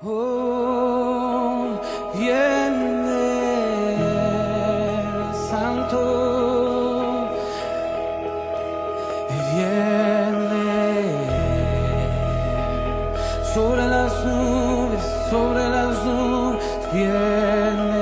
Oh, viene el Santo, viene sobre las nubes, viene.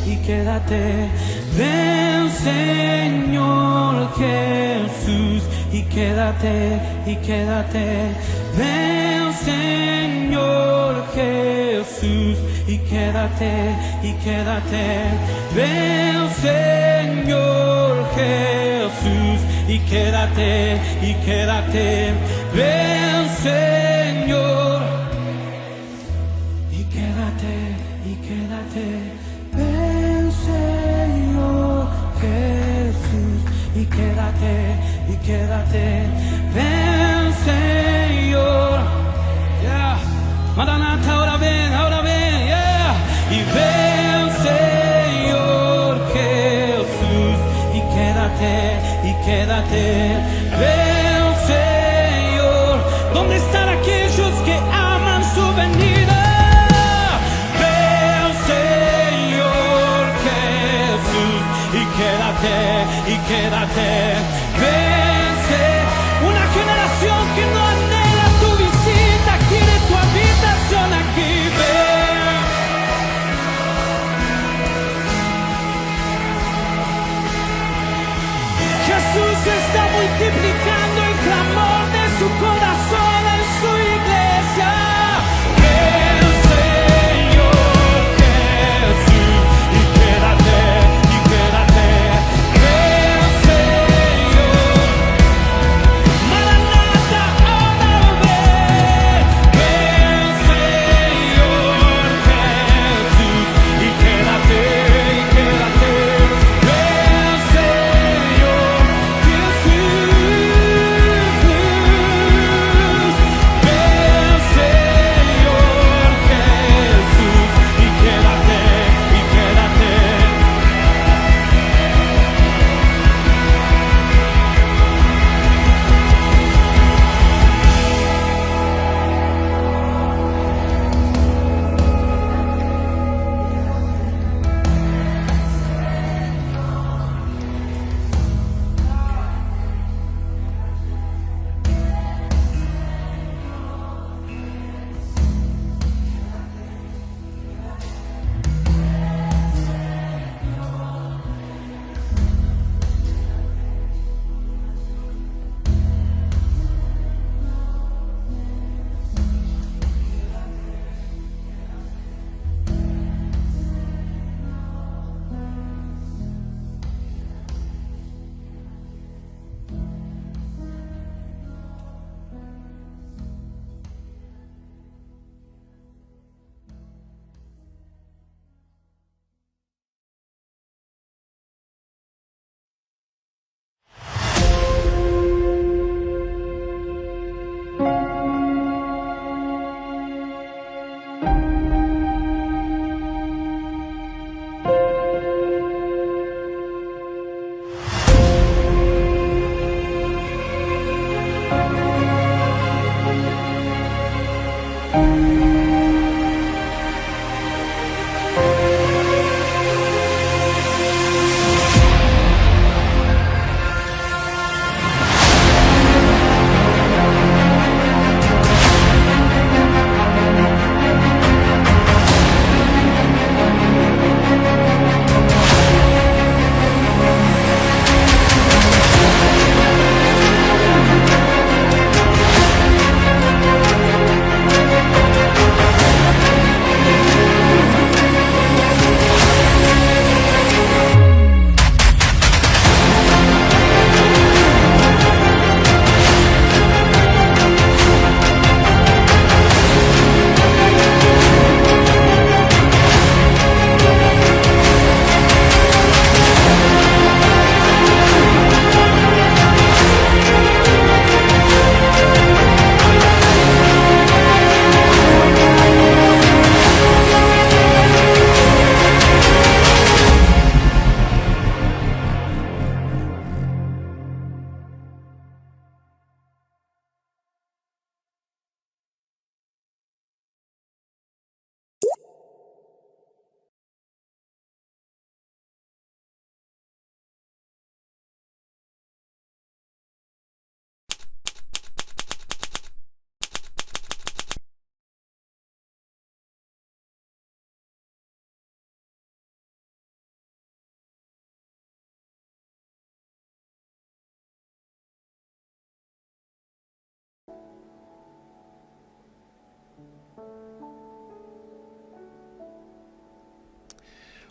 Y quédate, ven Señor Jesús, y quédate, ven Señor Jesús, y quédate, ven Señor Jesús, y quédate, ven Señor Jesús, y quédate, ven Señor, y quédate, ven Señor Jesús, y quédate, ven Señor, yeah. Maranata, ahora ven, yeah. Y ven Señor Jesús, y quédate, ven Señor. ¿Dónde están aquellos que aman su venida? Ven Señor Jesús, y quédate, ven una generación que no anhela tu visita, quiere tu habitación aquí, ven. Jesús está multiplicando el clamor de su corazón en su iglesia. El Señor Jesús, y quédate, y quédate. El Señor, Maranata, ahora ven. El Señor Jesús, y quédate, y quédate. El Señor Jesús, el Señor Jesús, y quédate, y quédate.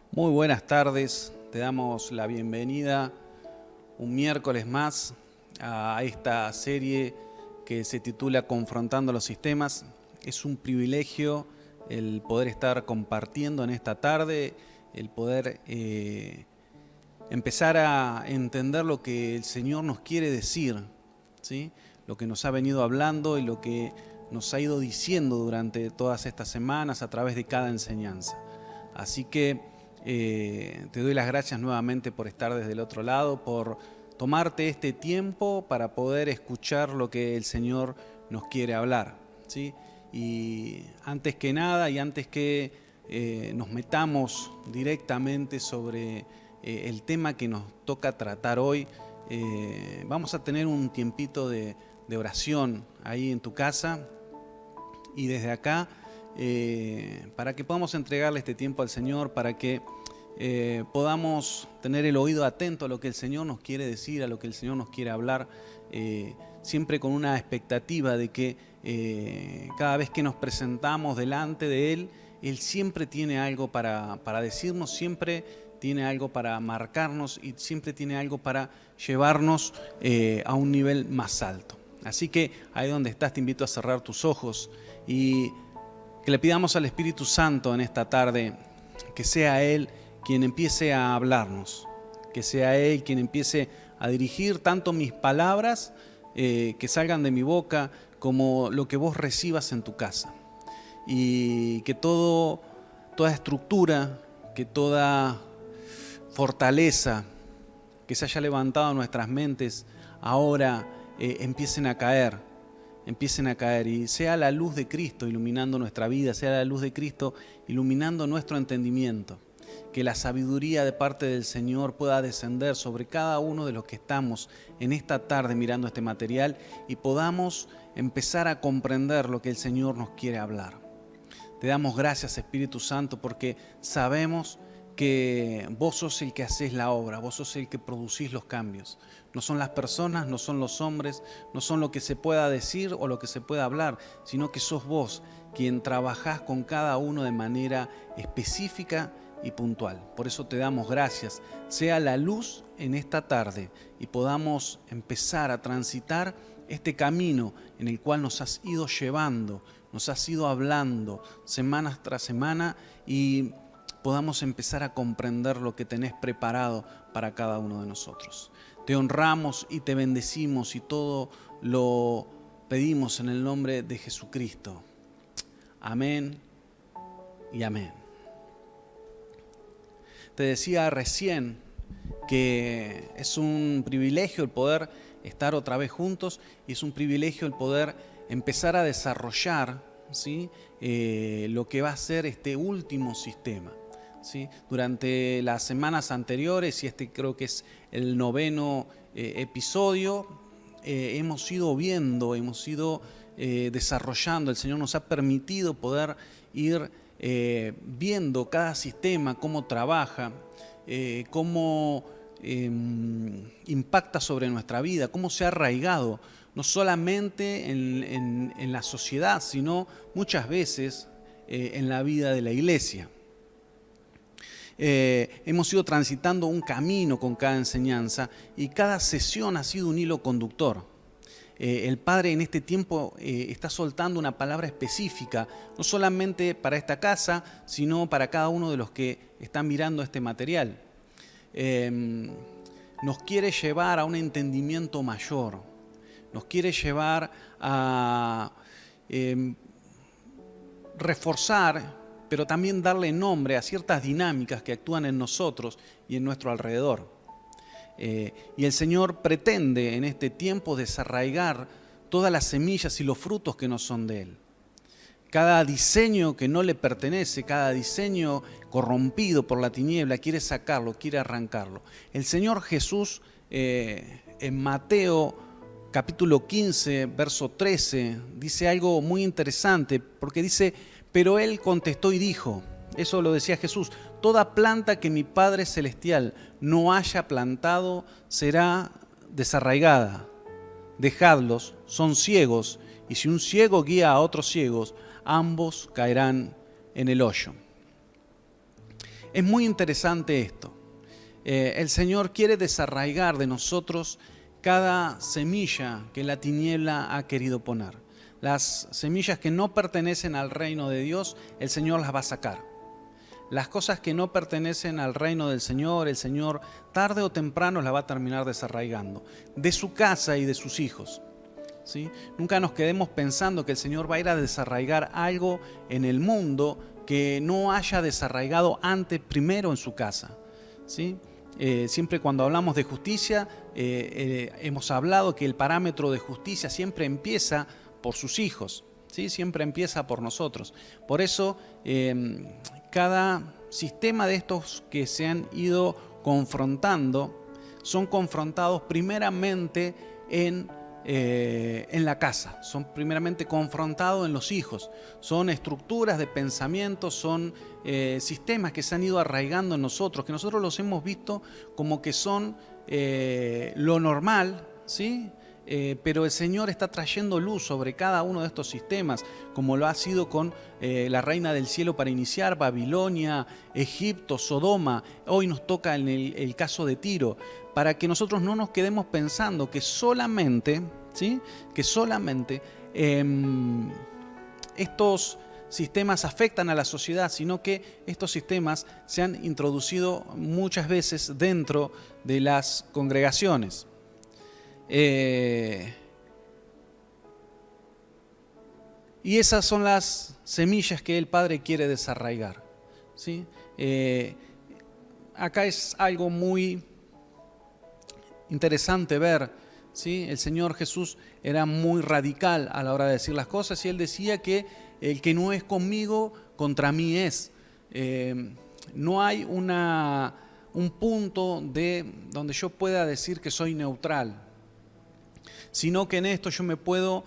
Muy buenas tardes, te damos la bienvenida un miércoles más a esta serie que se titula Confrontando los Sistemas. Es un privilegio el poder estar compartiendo en esta tarde, el poder empezar a entender lo que el Señor nos quiere decir, ¿sí? Lo que nos ha venido hablando y lo que nos ha ido diciendo durante todas estas semanas a través de cada enseñanza. Así que te doy las gracias nuevamente por estar desde el otro lado, por tomarte este tiempo para poder escuchar lo que el Señor nos quiere hablar, ¿sí? Y antes que nada y antes que nos metamos directamente sobre el tema que nos toca tratar hoy, vamos a tener un tiempito de oración ahí en tu casa y desde acá para que podamos entregarle este tiempo al Señor, para que podamos tener el oído atento a lo que el Señor nos quiere decir, a lo que el Señor nos quiere hablar, siempre con una expectativa de que cada vez que nos presentamos delante de Él, Él siempre tiene algo para decirnos, siempre tiene algo para marcarnos y siempre tiene algo para llevarnos a un nivel más alto. Así que ahí donde estás te invito a cerrar tus ojos y que le pidamos al Espíritu Santo en esta tarde que sea Él quien empiece a hablarnos, que sea Él quien empiece a dirigir tanto mis palabras que salgan de mi boca como lo que vos recibas en tu casa. Y que toda estructura, que toda fortaleza que se haya levantado en nuestras mentes ahora empiecen a caer y sea la luz de Cristo iluminando nuestra vida, sea la luz de Cristo iluminando nuestro entendimiento, que la sabiduría de parte del Señor pueda descender sobre cada uno de los que estamos en esta tarde mirando este material y podamos empezar a comprender lo que el Señor nos quiere hablar. Te damos gracias, Espíritu Santo, porque sabemos que vos sos el que hacés la obra, vos sos el que producís los cambios. No son las personas, no son los hombres, no son lo que se pueda decir o lo que se pueda hablar, sino que sos vos quien trabajás con cada uno de manera específica y puntual. Por eso te damos gracias. Sea la luz en esta tarde y podamos empezar a transitar este camino en el cual nos has ido llevando, nos has ido hablando semana tras semana y podamos empezar a comprender lo que tenés preparado para cada uno de nosotros. Te honramos y te bendecimos y todo lo pedimos en el nombre de Jesucristo. Amén y amén. Te decía recién que es un privilegio el poder estar otra vez juntos y es un privilegio el poder empezar a desarrollar, ¿sí?, lo que va a ser este último sistema. ¿Sí? Durante las semanas anteriores, y este creo que es el 9º episodio, hemos ido viendo, hemos ido desarrollando, el Señor nos ha permitido poder ir viendo cada sistema, cómo trabaja, cómo impacta sobre nuestra vida, cómo se ha arraigado, no solamente en la sociedad, sino muchas veces en la vida de la iglesia. Hemos ido transitando un camino con cada enseñanza y cada sesión ha sido un hilo conductor. El Padre en este tiempo está soltando una palabra específica, no solamente para esta casa, sino para cada uno de los que están mirando este material. Nos quiere llevar a un entendimiento mayor, nos quiere llevar a reforzar, pero también darle nombre a ciertas dinámicas que actúan en nosotros y en nuestro alrededor. Y el Señor pretende en este tiempo desarraigar todas las semillas y los frutos que no son de Él. Cada diseño que no le pertenece, cada diseño corrompido por la tiniebla, quiere sacarlo, quiere arrancarlo. El Señor Jesús en Mateo capítulo 15, verso 13, dice algo muy interesante, porque dice: pero Él contestó y dijo, eso lo decía Jesús, toda planta que mi Padre Celestial no haya plantado será desarraigada. Dejadlos, son ciegos, y si un ciego guía a otros ciegos, ambos caerán en el hoyo. Es muy interesante esto. El Señor quiere desarraigar de nosotros cada semilla que la tiniebla ha querido poner. Las semillas que no pertenecen al reino de Dios, el Señor las va a sacar. Las cosas que no pertenecen al reino del Señor, el Señor tarde o temprano las va a terminar desarraigando de su casa y de sus hijos. ¿Sí? Nunca nos quedemos pensando que el Señor va a ir a desarraigar algo en el mundo que no haya desarraigado antes, primero en su casa. ¿Sí? Siempre cuando hablamos de justicia, hemos hablado que el parámetro de justicia siempre empieza por sus hijos, ¿sí? Siempre empieza por nosotros. Por eso, cada sistema de estos que se han ido confrontando, son confrontados primeramente en en la casa, son primeramente confrontados en los hijos, son estructuras de pensamiento, son sistemas que se han ido arraigando en nosotros, que nosotros los hemos visto como que son lo normal, ¿sí? Pero el Señor está trayendo luz sobre cada uno de estos sistemas, como lo ha sido con la Reina del Cielo para iniciar, Babilonia, Egipto, Sodoma. Hoy nos toca en el caso de Tiro, para que nosotros no nos quedemos pensando que solamente, ¿sí? Que solamente estos sistemas afectan a la sociedad, sino que estos sistemas se han introducido muchas veces dentro de las congregaciones. Y esas son las semillas que el Padre quiere desarraigar, ¿sí? Acá es algo muy interesante ver, ¿sí? El Señor Jesús era muy radical a la hora de decir las cosas y Él decía que el que no es conmigo, contra mí es. No hay un punto donde yo pueda decir que soy neutral, sino que en esto yo me puedo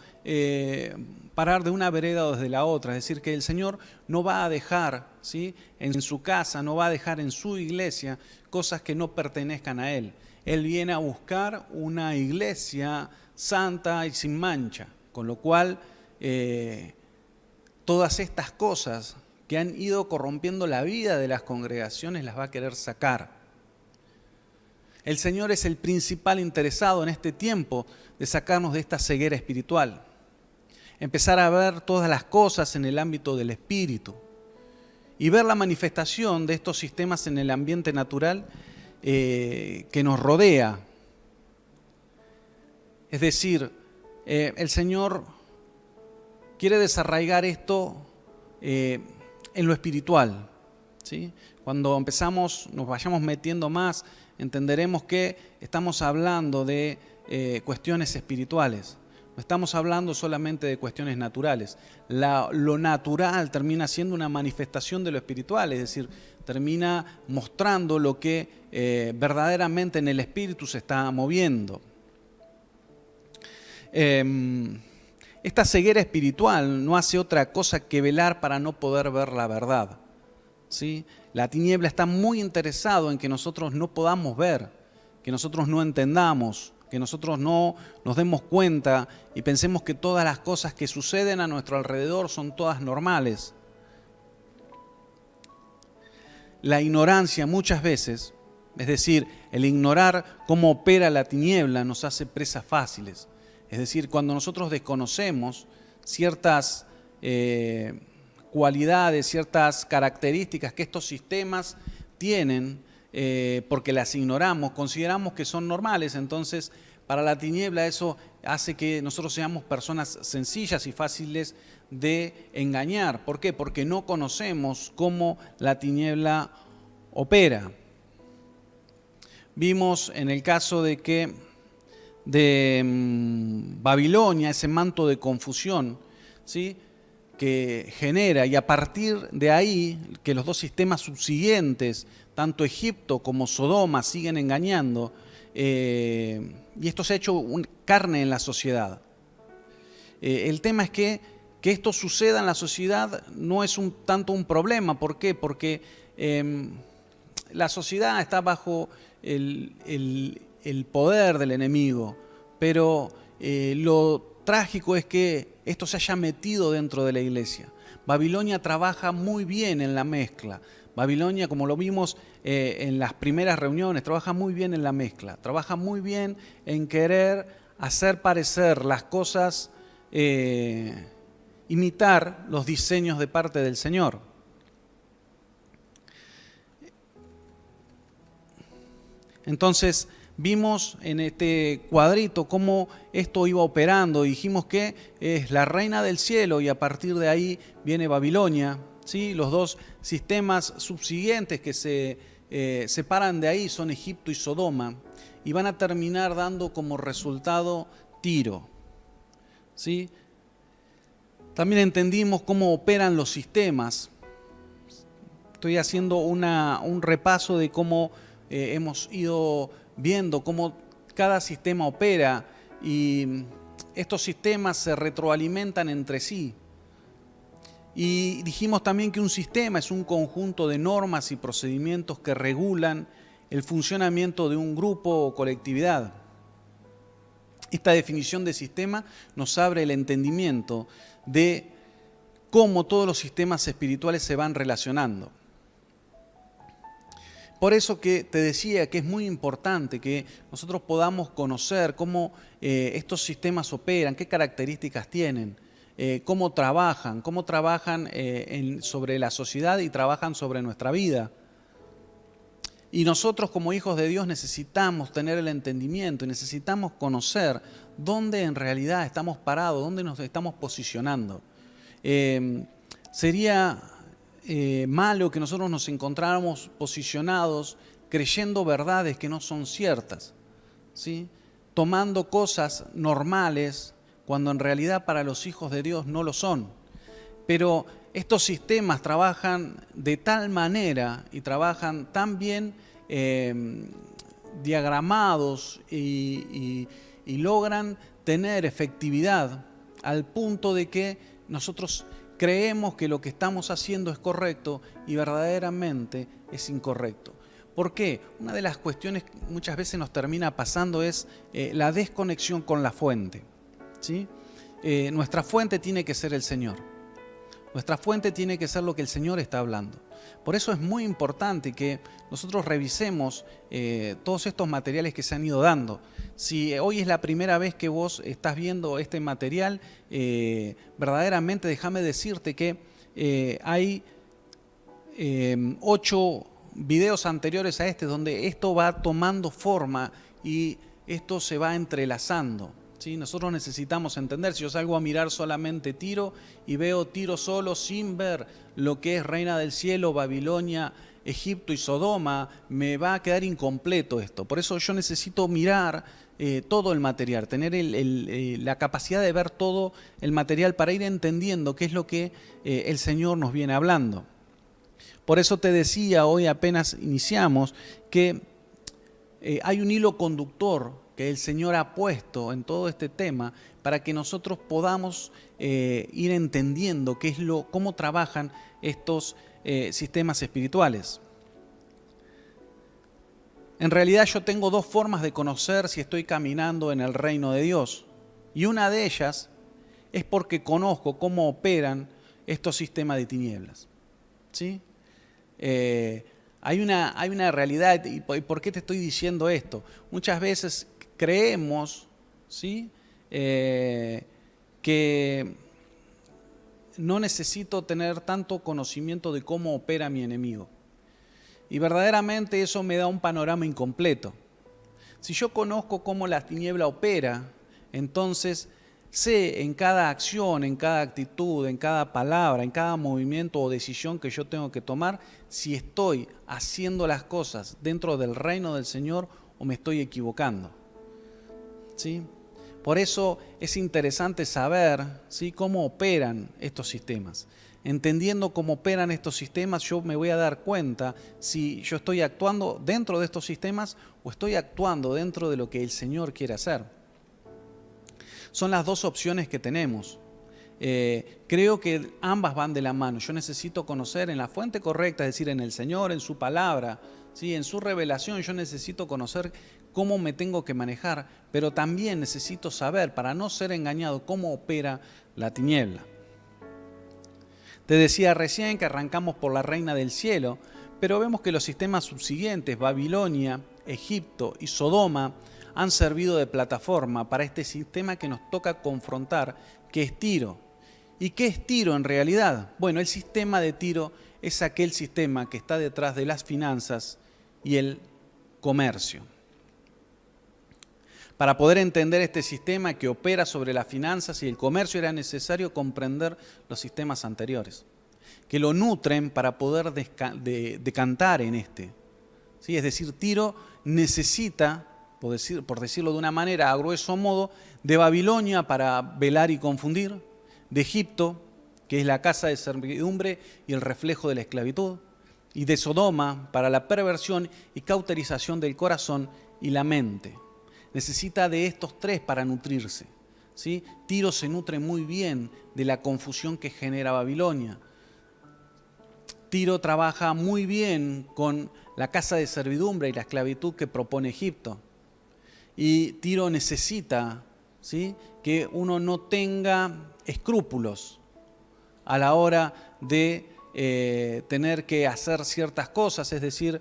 parar de una vereda o desde la otra. Es decir, que el Señor no va a dejar, ¿sí? En su casa, no va a dejar en su iglesia cosas que no pertenezcan a Él. Él viene a buscar una iglesia santa y sin mancha, con lo cual todas estas cosas que han ido corrompiendo la vida de las congregaciones las va a querer sacar. El Señor es el principal interesado en este tiempo de sacarnos de esta ceguera espiritual. Empezar a ver todas las cosas en el ámbito del espíritu y ver la manifestación de estos sistemas en el ambiente natural que nos rodea. Es decir, el Señor quiere desarraigar esto en lo espiritual, ¿sí? Cuando nos vayamos metiendo más, entenderemos que estamos hablando de cuestiones espirituales. No estamos hablando solamente de cuestiones naturales. Lo natural termina siendo una manifestación de lo espiritual, es decir, termina mostrando lo que verdaderamente en el espíritu se está moviendo. Esta ceguera espiritual no hace otra cosa que velar para no poder ver la verdad, ¿sí? La tiniebla está muy interesado en que nosotros no podamos ver, que nosotros no entendamos, que nosotros no nos demos cuenta y pensemos que todas las cosas que suceden a nuestro alrededor son todas normales. La ignorancia muchas veces, es decir, el ignorar cómo opera la tiniebla, nos hace presas fáciles. Es decir, cuando nosotros desconocemos ciertas cualidades, ciertas características que estos sistemas tienen, porque las ignoramos, consideramos que son normales, entonces para la tiniebla eso hace que nosotros seamos personas sencillas y fáciles de engañar. ¿Por qué? Porque no conocemos cómo la tiniebla opera. Vimos en el caso de Babilonia, ese manto de confusión, ¿sí? Que genera, y a partir de ahí que los dos sistemas subsiguientes, tanto Egipto como Sodoma, siguen engañando, y esto se ha hecho carne en la sociedad. El tema es que esto suceda en la sociedad no es tanto un problema. ¿Por qué? Porque la sociedad está bajo el poder del enemigo, pero lo trágico es que esto se haya metido dentro de la iglesia. Babilonia trabaja muy bien en la mezcla. Babilonia, como lo vimos en las primeras reuniones, trabaja muy bien en la mezcla, trabaja muy bien en querer hacer parecer las cosas, imitar los diseños de parte del Señor. Entonces, vimos en este cuadrito cómo esto iba operando. Dijimos que es la reina del cielo y a partir de ahí viene Babilonia, ¿sí? Los dos sistemas subsiguientes que se separan de ahí son Egipto y Sodoma y van a terminar dando como resultado Tiro, ¿sí? También entendimos cómo operan los sistemas. Estoy haciendo un repaso de cómo hemos ido viendo cómo cada sistema opera y estos sistemas se retroalimentan entre sí. Y dijimos también que un sistema es un conjunto de normas y procedimientos que regulan el funcionamiento de un grupo o colectividad. Esta definición de sistema nos abre el entendimiento de cómo todos los sistemas espirituales se van relacionando. Por eso que te decía que es muy importante que nosotros podamos conocer cómo estos sistemas operan, qué características tienen, cómo trabajan sobre la sociedad y trabajan sobre nuestra vida. Y nosotros como hijos de Dios necesitamos tener el entendimiento y necesitamos conocer dónde en realidad estamos parados, dónde nos estamos posicionando. Sería malo que nosotros nos encontráramos posicionados creyendo verdades que no son ciertas, ¿sí? Tomando cosas normales cuando en realidad para los hijos de Dios no lo son. Pero estos sistemas trabajan de tal manera y trabajan tan bien diagramados y logran tener efectividad al punto de que nosotros creemos que lo que estamos haciendo es correcto y verdaderamente es incorrecto. ¿Por qué? Una de las cuestiones que muchas veces nos termina pasando es la desconexión con la fuente, ¿sí? Nuestra fuente tiene que ser el Señor. Nuestra fuente tiene que ser lo que el Señor está hablando. Por eso es muy importante que nosotros revisemos todos estos materiales que se han ido dando. Si hoy es la primera vez que vos estás viendo este material, verdaderamente déjame decirte que hay 8 videos anteriores a este donde esto va tomando forma y esto se va entrelazando. ¿Sí? Nosotros necesitamos entender, si yo salgo a mirar solamente Tiro y veo Tiro solo sin ver lo que es Reina del Cielo, Babilonia, Egipto y Sodoma, me va a quedar incompleto esto. Por eso yo necesito mirar todo el material, tener la capacidad de ver todo el material para ir entendiendo qué es lo que el Señor nos viene hablando. Por eso te decía hoy apenas iniciamos que hay un hilo conductor que el Señor ha puesto en todo este tema para que nosotros podamos ir entendiendo cómo trabajan estos sistemas espirituales. En realidad yo tengo 2 formas de conocer si estoy caminando en el reino de Dios. Y una de ellas es porque conozco cómo operan estos sistemas de tinieblas. ¿Sí? Hay una realidad, y ¿por qué te estoy diciendo esto? Muchas veces creemos, ¿sí? Que no necesito tener tanto conocimiento de cómo opera mi enemigo. Y verdaderamente eso me da un panorama incompleto. Si yo conozco cómo la tiniebla opera, entonces sé en cada acción, en cada actitud, en cada palabra, en cada movimiento o decisión que yo tengo que tomar, si estoy haciendo las cosas dentro del reino del Señor o me estoy equivocando. ¿Sí? Por eso es interesante saber, ¿sí?, cómo operan estos sistemas. Entendiendo cómo operan estos sistemas, yo me voy a dar cuenta si yo estoy actuando dentro de estos sistemas o estoy actuando dentro de lo que el Señor quiere hacer. Son las 2 opciones que tenemos. Creo que ambas van de la mano. Yo necesito conocer en la fuente correcta, es decir, en el Señor, en su palabra, ¿sí?, en su revelación. Yo necesito conocer cómo me tengo que manejar, pero también necesito saber, para no ser engañado, cómo opera la tiniebla. Te decía recién que arrancamos por la Reina del Cielo, pero vemos que los sistemas subsiguientes, Babilonia, Egipto y Sodoma, han servido de plataforma para este sistema que nos toca confrontar, que es Tiro. ¿Y qué es Tiro en realidad? Bueno, el sistema de Tiro es aquel sistema que está detrás de las finanzas y el comercio. Para poder entender este sistema que opera sobre las finanzas y el comercio era necesario comprender los sistemas anteriores, que lo nutren para poder decantar en este. ¿Sí? Es decir, Tiro necesita, por decirlo de una manera, a grueso modo, de Babilonia para velar y confundir, de Egipto, que es la casa de servidumbre y el reflejo de la esclavitud, y de Sodoma para la perversión y cauterización del corazón y la mente. Necesita de estos 3 para nutrirse, ¿sí? Tiro se nutre muy bien de la confusión que genera Babilonia. Tiro trabaja muy bien con la casa de servidumbre y la esclavitud que propone Egipto. Y Tiro necesita, ¿sí?, que uno no tenga escrúpulos a la hora de tener que hacer ciertas cosas, es decir,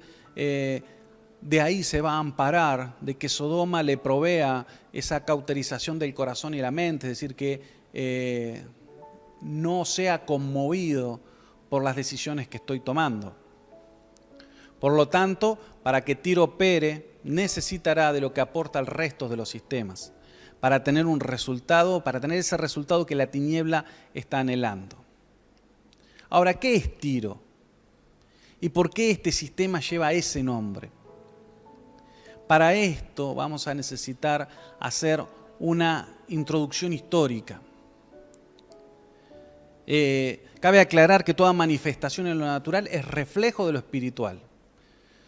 de ahí se va a amparar, de que Sodoma le provea esa cauterización del corazón y la mente, es decir, que no sea conmovido por las decisiones que estoy tomando. Por lo tanto, para que Tiro opere, necesitará de lo que aporta el resto de los sistemas, para tener un resultado, para tener ese resultado que la tiniebla está anhelando. Ahora, ¿qué es Tiro? ¿Y por qué este sistema lleva ese nombre? Para esto vamos a necesitar hacer una introducción histórica. Cabe aclarar que toda manifestación en lo natural es reflejo de lo espiritual.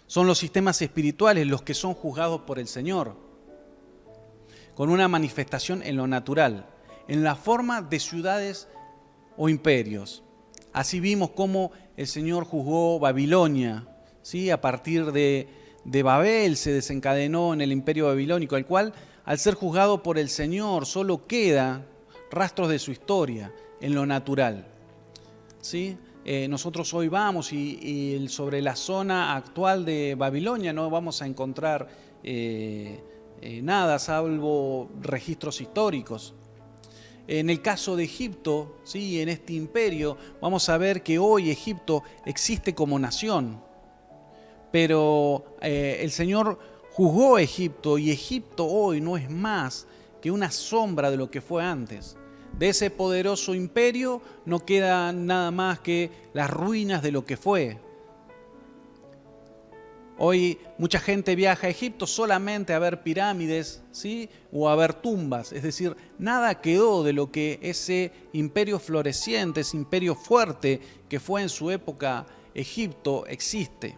Son los sistemas espirituales los que son juzgados por el Señor, con una manifestación en lo natural, en la forma de ciudades o imperios. Así vimos cómo el Señor juzgó Babilonia, ¿sí? A partir de Babel se desencadenó en el imperio babilónico, el cual, al ser juzgado por el Señor, solo queda rastros de su historia en lo natural, ¿sí? Nosotros hoy vamos y sobre la zona actual de Babilonia no vamos a encontrar nada salvo registros históricos. En el caso de Egipto, ¿sí?, en este imperio, vamos a ver que hoy Egipto existe como nación, pero el Señor juzgó a Egipto y Egipto hoy no es más que una sombra de lo que fue antes. De ese poderoso imperio no queda nada más que las ruinas de lo que fue. Hoy mucha gente viaja a Egipto solamente a ver pirámides, ¿sí?, o a ver tumbas. Es decir, nada quedó de lo que ese imperio floreciente, ese imperio fuerte que fue en su época Egipto, existe.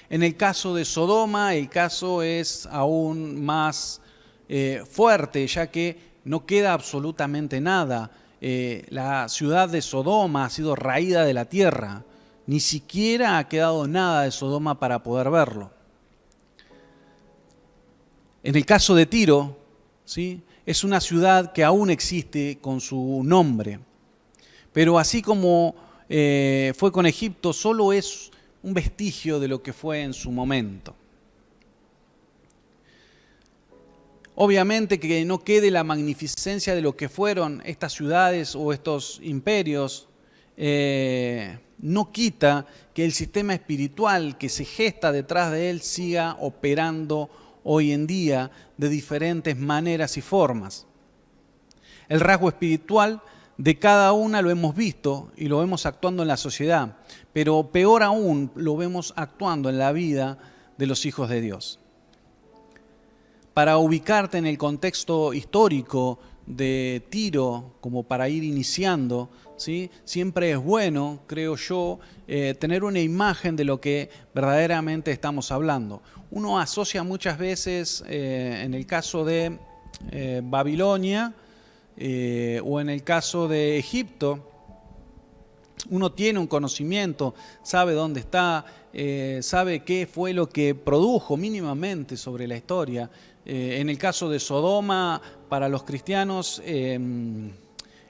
En el caso de Sodoma, el caso es aún más fuerte, ya que no queda absolutamente nada. La ciudad de Sodoma ha sido raída de la tierra. Ni siquiera ha quedado nada de Sodoma para poder verlo. En el caso de Tiro, ¿sí?, es una ciudad que aún existe con su nombre. Pero así como fue con Egipto, solo es un vestigio de lo que fue en su momento. Obviamente que no quede la magnificencia de lo que fueron estas ciudades o estos imperios, no quita que el sistema espiritual que se gesta detrás de él siga operando hoy en día de diferentes maneras y formas. El rasgo espiritual de cada una lo hemos visto y lo vemos actuando en la sociedad, pero peor aún lo vemos actuando en la vida de los hijos de Dios. Para ubicarte en el contexto histórico de Tiro, como para ir iniciando, ¿sí?, siempre es bueno, creo yo, tener una imagen de lo que verdaderamente estamos hablando. Uno asocia muchas veces, en el caso de Babilonia o en el caso de Egipto, uno tiene un conocimiento, sabe dónde está, sabe qué fue lo que produjo mínimamente sobre la historia. En el caso de Sodoma, para los cristianos,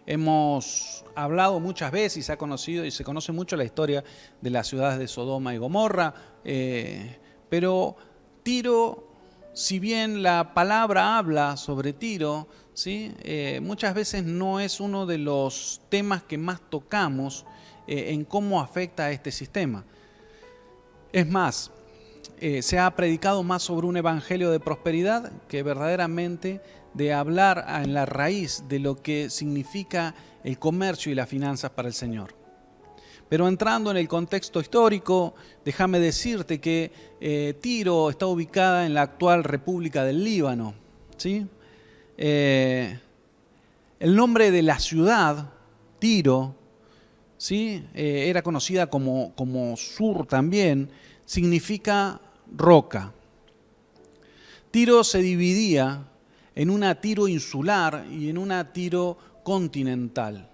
hemos hablado muchas veces y se ha conocido y se conoce mucho la historia de las ciudades de Sodoma y Gomorra, pero Tiro, si bien la palabra habla sobre Tiro, ¿sí?, muchas veces no es uno de los temas que más tocamos en cómo afecta a este sistema. Es más, se ha predicado más sobre un evangelio de prosperidad que verdaderamente de hablar en la raíz de lo que significa el comercio y las finanzas para el Señor. Pero entrando en el contexto histórico, déjame decirte que Tiro está ubicada en la actual República del Líbano, ¿sí? El nombre de la ciudad, Tiro, ¿sí?, era conocida como Sur también, significa roca. Tiro se dividía en una Tiro insular y en una Tiro continental.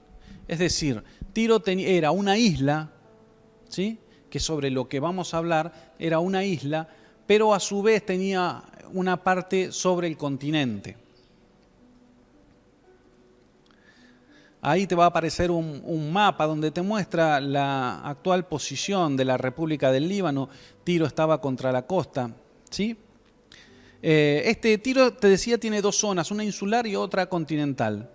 Es decir, Tiro era una isla, ¿sí?, que sobre lo que vamos a hablar era una isla, pero a su vez tenía una parte sobre el continente. Ahí te va a aparecer un mapa donde te muestra la actual posición de la República del Líbano. Tiro estaba contra la costa, ¿sí? Este Tiro, te decía, tiene dos zonas, una insular y otra continental.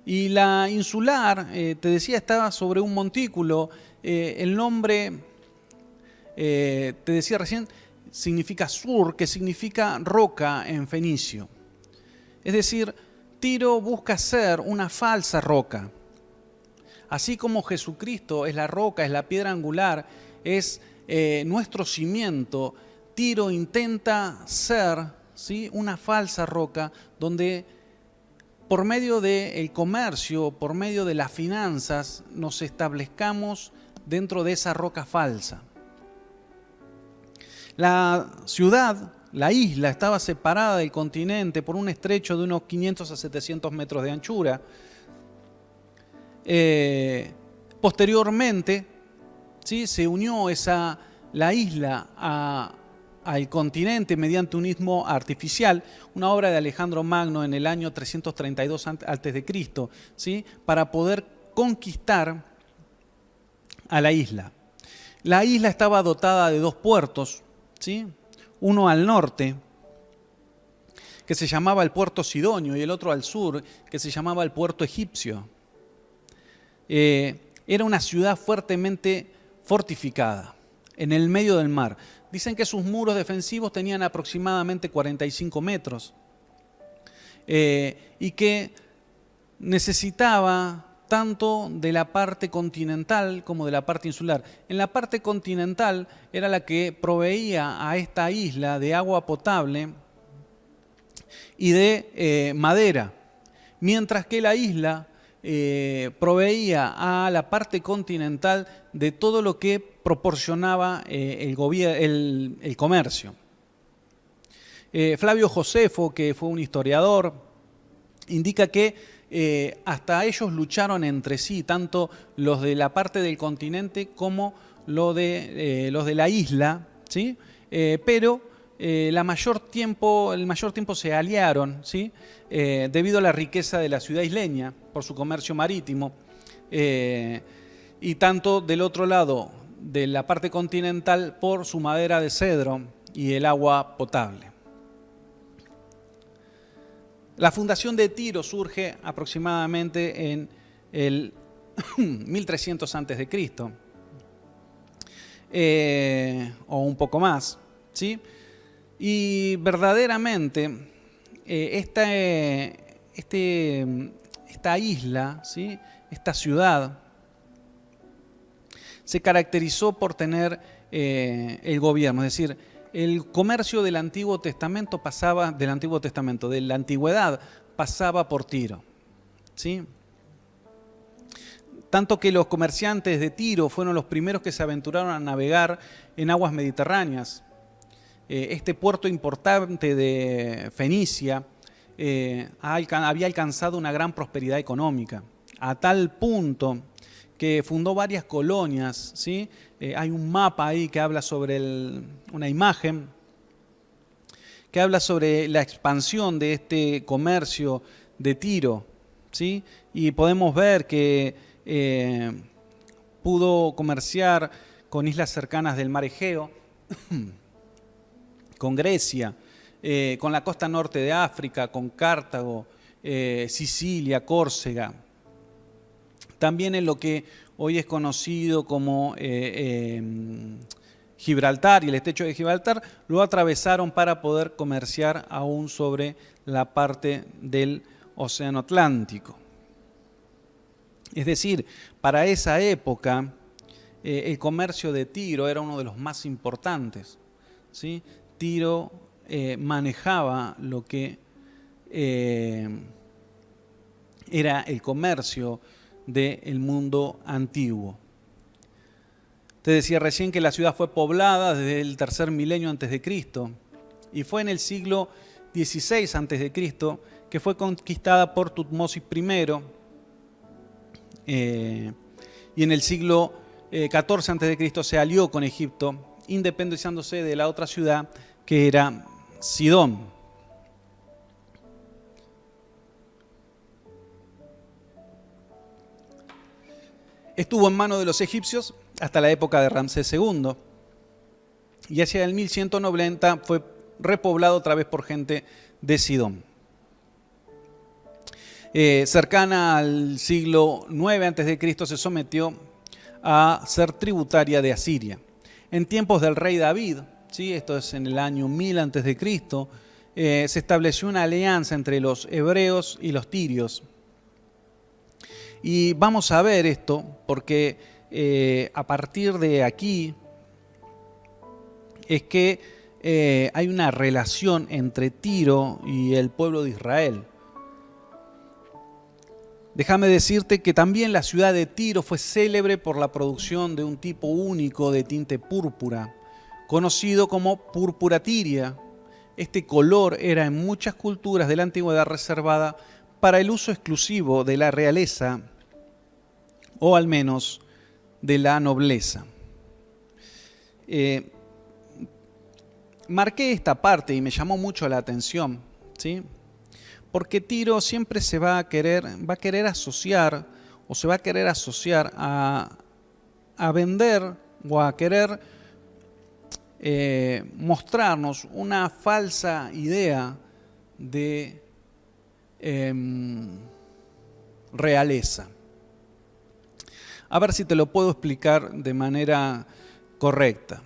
Y la insular, te decía, estaba sobre un montículo. El nombre, te decía recién, significa sur, que significa roca en fenicio. Es decir, Tiro busca ser una falsa roca. Así como Jesucristo es la roca, es la piedra angular, es nuestro cimiento, Tiro intenta ser, ¿sí?, una falsa roca donde por medio del comercio, por medio de las finanzas, nos establezcamos dentro de esa roca falsa. La ciudad, la isla, estaba separada del continente por un estrecho de unos 500 a 700 metros de anchura. Posteriormente, ¿sí?, se unió la isla al continente mediante un istmo artificial, una obra de Alejandro Magno en el año 332 a.C., ¿sí?, para poder conquistar a la isla. La isla estaba dotada de dos puertos, ¿sí?, uno al norte, que se llamaba el puerto sidonio, y el otro al sur, que se llamaba el puerto egipcio. Era una ciudad fuertemente fortificada, en el medio del mar. Dicen que sus muros defensivos tenían aproximadamente 45 metros y que necesitaba tanto de la parte continental como de la parte insular. En la parte continental era la que proveía a esta isla de agua potable y de madera, mientras que la isla proveía a la parte continental de todo lo que proporcionaba el comercio. Flavio Josefo, que fue un historiador, indica que hasta ellos lucharon entre sí, tanto los de la parte del continente como los de la isla, ¿sí? Pero el mayor tiempo se aliaron, ¿sí?, debido a la riqueza de la ciudad isleña, por su comercio marítimo, y tanto del otro lado, de la parte continental, por su madera de cedro y el agua potable. La fundación de Tiro surge aproximadamente en el 1300 a.C., o un poco más, ¿sí? Y verdaderamente esta isla, ¿sí?, esta ciudad, se caracterizó por tener el gobierno, es decir, el comercio del Antiguo Testamento de la antigüedad pasaba por Tiro, ¿sí? Tanto que los comerciantes de Tiro fueron los primeros que se aventuraron a navegar en aguas mediterráneas. Este puerto importante de Fenicia había alcanzado una gran prosperidad económica, a tal punto que fundó varias colonias, ¿sí? Hay un mapa ahí que habla sobre una imagen que habla sobre la expansión de este comercio de Tiro, ¿sí? Y podemos ver que pudo comerciar con islas cercanas del mar Egeo, con Grecia, con la costa norte de África, con Cartago, Sicilia, Córcega. También en lo que hoy es conocido como Gibraltar y el estrecho de Gibraltar, lo atravesaron para poder comerciar aún sobre la parte del Océano Atlántico. Es decir, para esa época el comercio de Tiro era uno de los más importantes, ¿sí? Tiro manejaba lo que era el comercio del mundo antiguo. Te decía recién que la ciudad fue poblada desde el tercer milenio antes de Cristo y fue en el siglo XVI a.C., que fue conquistada por Tutmosis I, y en el siglo XIV a.C. se alió con Egipto, independizándose de la otra ciudad que era Sidón. Estuvo en manos de los egipcios hasta la época de Ramsés II, y hacia el 1190 fue repoblado otra vez por gente de Sidón. Cercana al siglo IX a.C. se sometió a ser tributaria de Asiria. En tiempos del rey David, ¿sí? Esto es en el año 1000 a.C., se estableció una alianza entre los hebreos y los tirios. Y vamos a ver esto porque a partir de aquí es que hay una relación entre Tiro y el pueblo de Israel. Déjame decirte que también la ciudad de Tiro fue célebre por la producción de un tipo único de tinte púrpura, conocido como púrpura tiria. Este color era en muchas culturas de la antigüedad reservada para el uso exclusivo de la realeza, o al menos de la nobleza. Marqué esta parte y me llamó mucho la atención, ¿sí? Porque Tiro siempre va a querer asociar, o se va a querer asociar a vender o a querer mostrarnos una falsa idea de realeza. A ver si te lo puedo explicar de manera correcta.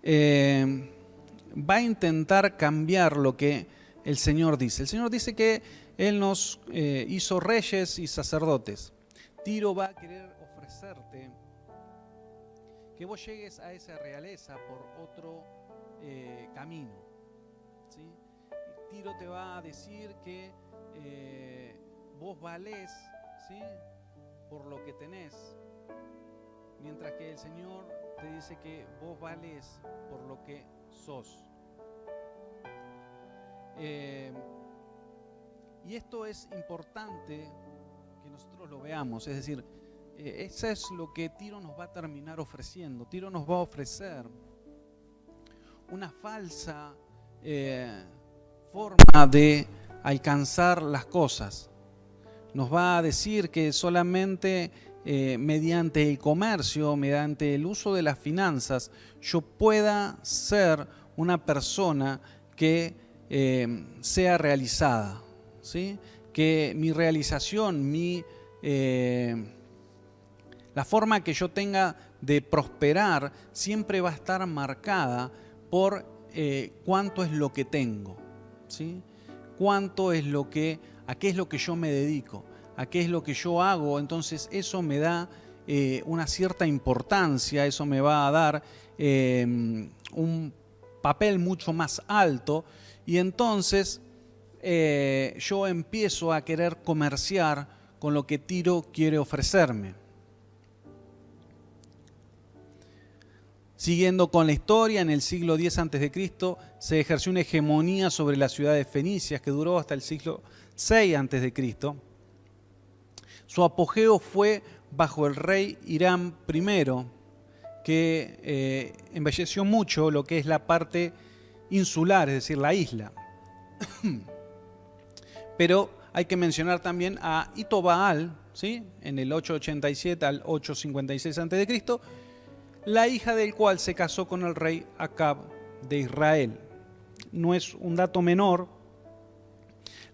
Va a intentar cambiar lo que el Señor dice. El Señor dice que Él nos hizo reyes y sacerdotes. Tiro va a querer ofrecerte que vos llegues a esa realeza por otro camino, ¿sí? Tiro te va a decir que vos valés, ¿sí?, por lo que tenés, mientras que el Señor te dice que vos valés por lo que sos. Y esto es importante que nosotros lo veamos, es decir, eso es lo que Tiro nos va a terminar ofreciendo. Tiro nos va a ofrecer una falsa forma de alcanzar las cosas. Nos va a decir que solamente mediante el comercio, mediante el uso de las finanzas, yo pueda ser una persona que sea realizada, ¿sí? Que mi realización, la forma que yo tenga de prosperar siempre va a estar marcada por cuánto es lo que tengo, ¿sí? Cuánto es a qué es lo que yo me dedico, a qué es lo que yo hago. Entonces eso me da una cierta importancia, eso me va a dar un papel mucho más alto. Y entonces yo empiezo a querer comerciar con lo que Tiro quiere ofrecerme. Siguiendo con la historia, en el siglo X a.C. se ejerció una hegemonía sobre las ciudades fenicias que duró hasta el siglo VI a.C. Su apogeo fue bajo el rey Hiram I, que embelleció mucho lo que es la parte insular, es decir, la isla. Pero hay que mencionar también a Itobaal, ¿sí?, en el 887 al 856 a.C., la hija del cual se casó con el rey Acab de Israel. No es un dato menor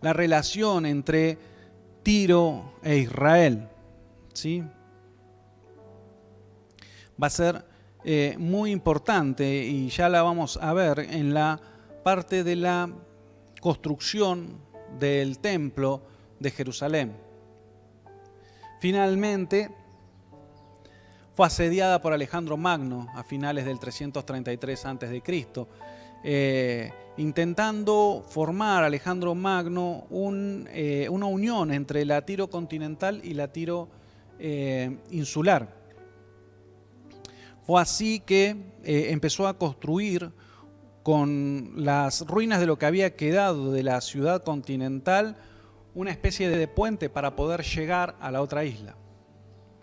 la relación entre Tiro e Israel, ¿sí? Va a ser muy importante y ya la vamos a ver en la parte de la construcción del templo de Jerusalén. Finalmente fue asediada por Alejandro Magno a finales del 333 a.C., intentando formar Alejandro Magno una unión entre la Tiro continental y la Tiro insular. Fue así que empezó a construir con las ruinas de lo que había quedado de la ciudad continental, una especie de puente para poder llegar a la otra isla.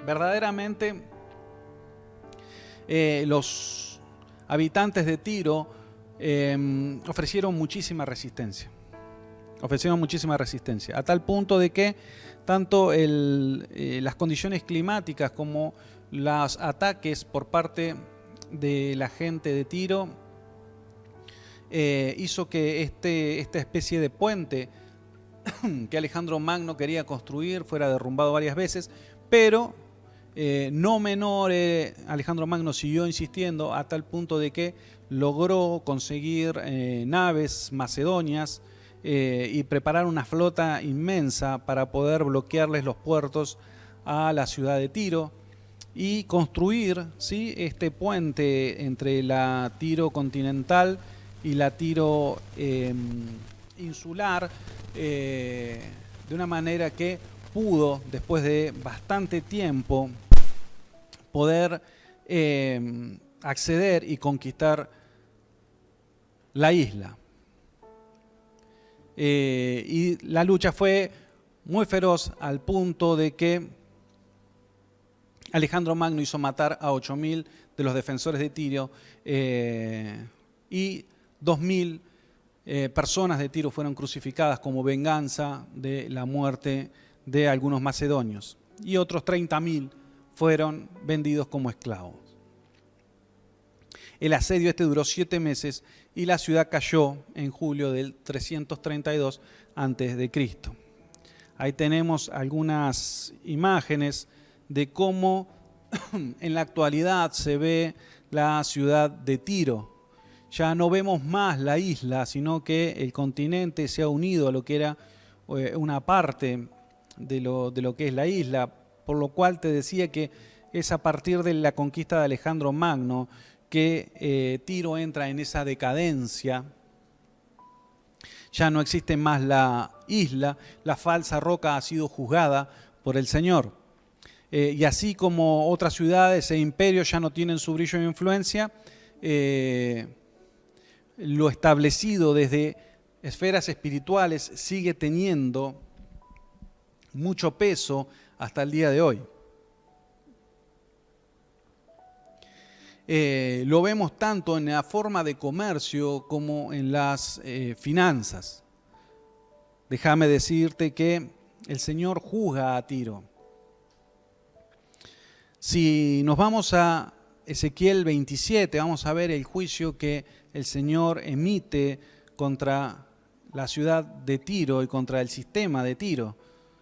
Verdaderamente, los habitantes de Tiro ofrecieron muchísima resistencia. A tal punto de que tanto las condiciones climáticas como los ataques por parte de la gente de Tiro hizo que esta especie de puente que Alejandro Magno quería construir fuera derrumbado varias veces, pero no menor, Alejandro Magno siguió insistiendo a tal punto de que logró conseguir naves macedonias y preparar una flota inmensa para poder bloquearles los puertos a la ciudad de Tiro y construir, ¿sí?, este puente entre la Tiro continental y la Tiro insular, de una manera que pudo, después de bastante tiempo, poder acceder y conquistar la isla. Y la lucha fue muy feroz al punto de que Alejandro Magno hizo matar a 8.000 de los defensores de Tiro y 2.000 personas de Tiro fueron crucificadas como venganza de la muerte de algunos macedonios y otros 30.000 fueron vendidos como esclavos. El asedio duró 7 meses y la ciudad cayó en julio del 332 a.C. Ahí tenemos algunas imágenes de cómo en la actualidad se ve la ciudad de Tiro. Ya no vemos más la isla, sino que el continente se ha unido a lo que era una parte de lo que es la isla, por lo cual te decía que es a partir de la conquista de Alejandro Magno que Tiro entra en esa decadencia. Ya no existe más la isla, la falsa roca ha sido juzgada por el Señor. Y así como otras ciudades e imperios ya no tienen su brillo e influencia, lo establecido desde esferas espirituales sigue teniendo mucho peso hasta el día de hoy. Lo vemos tanto en la forma de comercio como en las finanzas. Déjame decirte que el Señor juzga a Tiro. Si nos vamos a Ezequiel 27, vamos a ver el juicio que el Señor emite contra la ciudad de Tiro y contra el sistema de Tiro.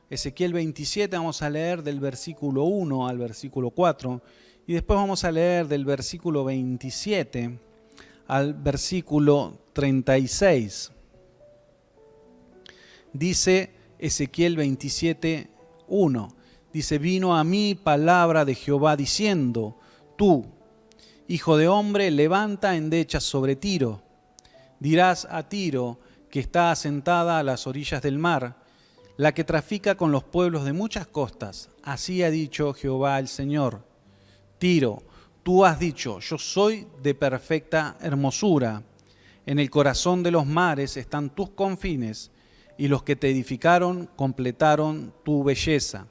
Ezequiel 27 vamos a leer del versículo 1 al versículo 4 y después vamos a leer del versículo 27 al versículo 36. Dice Ezequiel 27, 1. Dice: vino a mí palabra de Jehová diciendo: tú, hijo de hombre, levanta endechas sobre Tiro. Dirás a Tiro, que está asentada a las orillas del mar, la que trafica con los pueblos de muchas costas. Así ha dicho Jehová el Señor. Tiro, tú has dicho: yo soy de perfecta hermosura. En el corazón de los mares están tus confines, y los que te edificaron completaron tu belleza.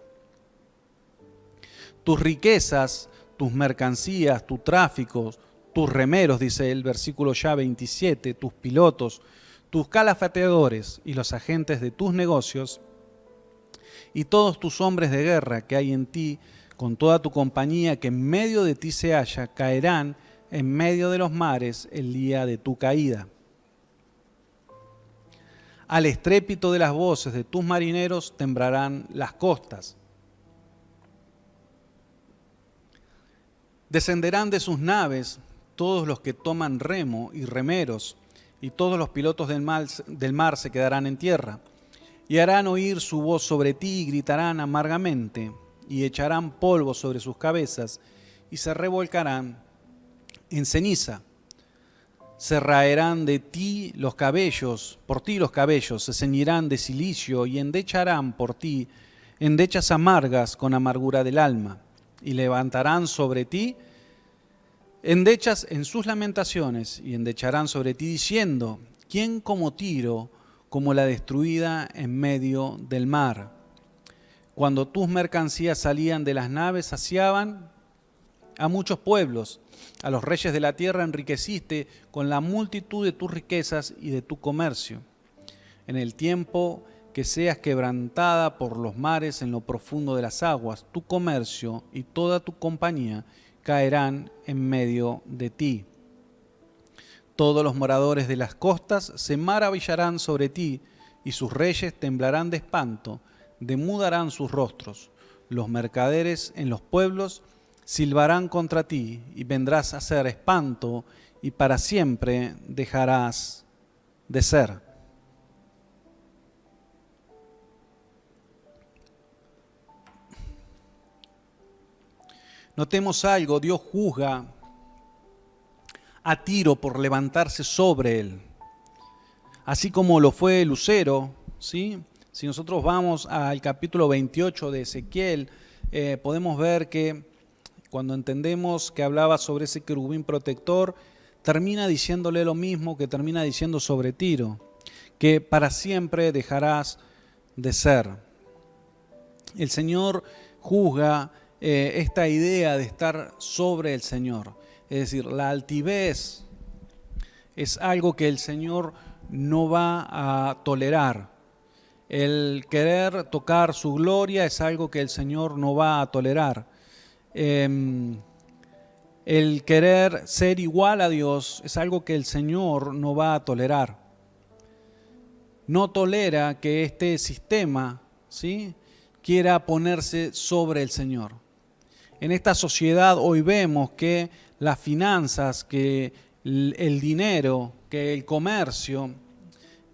Tus riquezas, tus mercancías, tu tráfico, tus remeros, dice el versículo ya 27, tus pilotos, tus calafateadores y los agentes de tus negocios, y todos tus hombres de guerra que hay en ti, con toda tu compañía que en medio de ti se halla, caerán en medio de los mares el día de tu caída. Al estrépito de las voces de tus marineros temblarán las costas. Descenderán de sus naves todos los que toman remo y remeros, y todos los pilotos del mar se quedarán en tierra, y harán oír su voz sobre ti y gritarán amargamente, y echarán polvo sobre sus cabezas, y se revolcarán en ceniza. Se raerán de ti los cabellos, por ti los cabellos, se ceñirán de cilicio, y endecharán por ti endechas amargas con amargura del alma. Y levantarán sobre ti Endechas en sus lamentaciones y endecharán sobre ti diciendo, ¿quién como Tiro, como la destruida en medio del mar? Cuando tus mercancías salían de las naves, saciaban a muchos pueblos. A los reyes de la tierra enriqueciste con la multitud de tus riquezas y de tu comercio. En el tiempo que seas quebrantada por los mares en lo profundo de las aguas, tu comercio y toda tu compañía caerán en medio de ti. Todos los moradores de las costas se maravillarán sobre ti, y sus reyes temblarán de espanto, demudarán sus rostros. Los mercaderes en los pueblos silbarán contra ti, y vendrás a ser espanto, y para siempre dejarás de ser. Notemos algo, Dios juzga a Tiro por levantarse sobre él, así como lo fue Lucero, ¿sí? Si nosotros vamos al capítulo 28 de Ezequiel, podemos ver que cuando entendemos que hablaba sobre ese querubín protector, termina diciéndole lo mismo que termina diciendo sobre Tiro, que para siempre dejarás de ser. El Señor juzga esta idea de estar sobre el Señor. Es decir, la altivez es algo que el Señor no va a tolerar. El querer tocar su gloria es algo que el Señor no va a tolerar. El querer ser igual a Dios es algo que el Señor no va a tolerar. No tolera que este sistema, ¿sí?, quiera ponerse sobre el Señor. En esta sociedad hoy vemos que las finanzas, que el dinero, que el comercio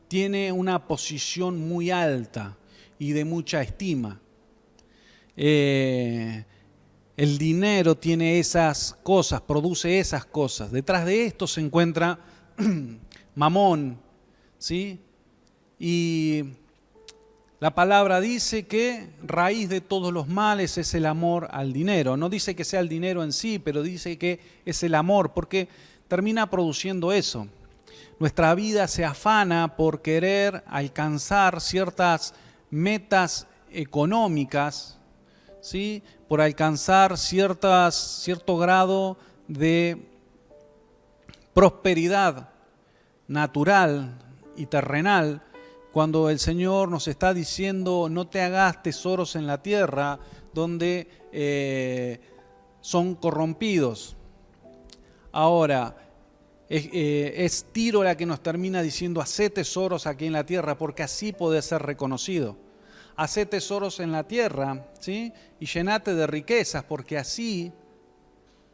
tiene una posición muy alta y de mucha estima. El dinero tiene esas cosas, produce esas cosas. Detrás de esto se encuentra Mamón, ¿sí? Y la palabra dice que raíz de todos los males es el amor al dinero. No dice que sea el dinero en sí, pero dice que es el amor, porque termina produciendo eso. Nuestra vida se afana por querer alcanzar ciertas metas económicas, ¿sí?, por alcanzar cierto grado de prosperidad natural y terrenal, cuando el Señor nos está diciendo no te hagas tesoros en la tierra donde son corrompidos. Ahora, es Tiro la que nos termina diciendo hacé tesoros aquí en la tierra porque así podés ser reconocido. Hacé tesoros en la tierra, ¿sí?, y llenate de riquezas porque así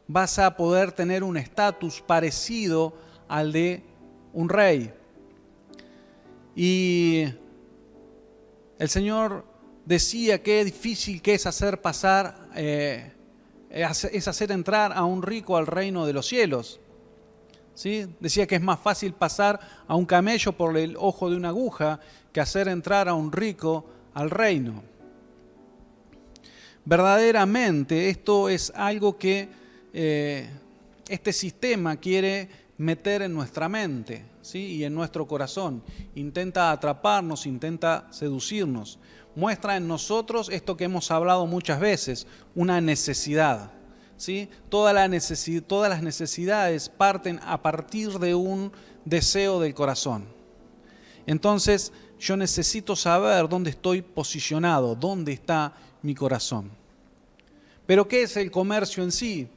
vas a poder tener un estatus parecido al de un rey. Y el Señor decía que difícil que es hacer pasar, es hacer entrar a un rico al reino de los cielos. ¿Sí? Decía que es más fácil pasar a un camello por el ojo de una aguja que hacer entrar a un rico al reino. Verdaderamente esto es algo que este sistema quiere meter en nuestra mente, ¿sí?, y en nuestro corazón. Intenta atraparnos, intenta seducirnos. Muestra en nosotros esto que hemos hablado muchas veces, una necesidad, ¿sí? Todas las necesidades parten a partir de un deseo del corazón. Entonces, yo necesito saber dónde estoy posicionado, dónde está mi corazón. Pero ¿qué es el comercio en sí?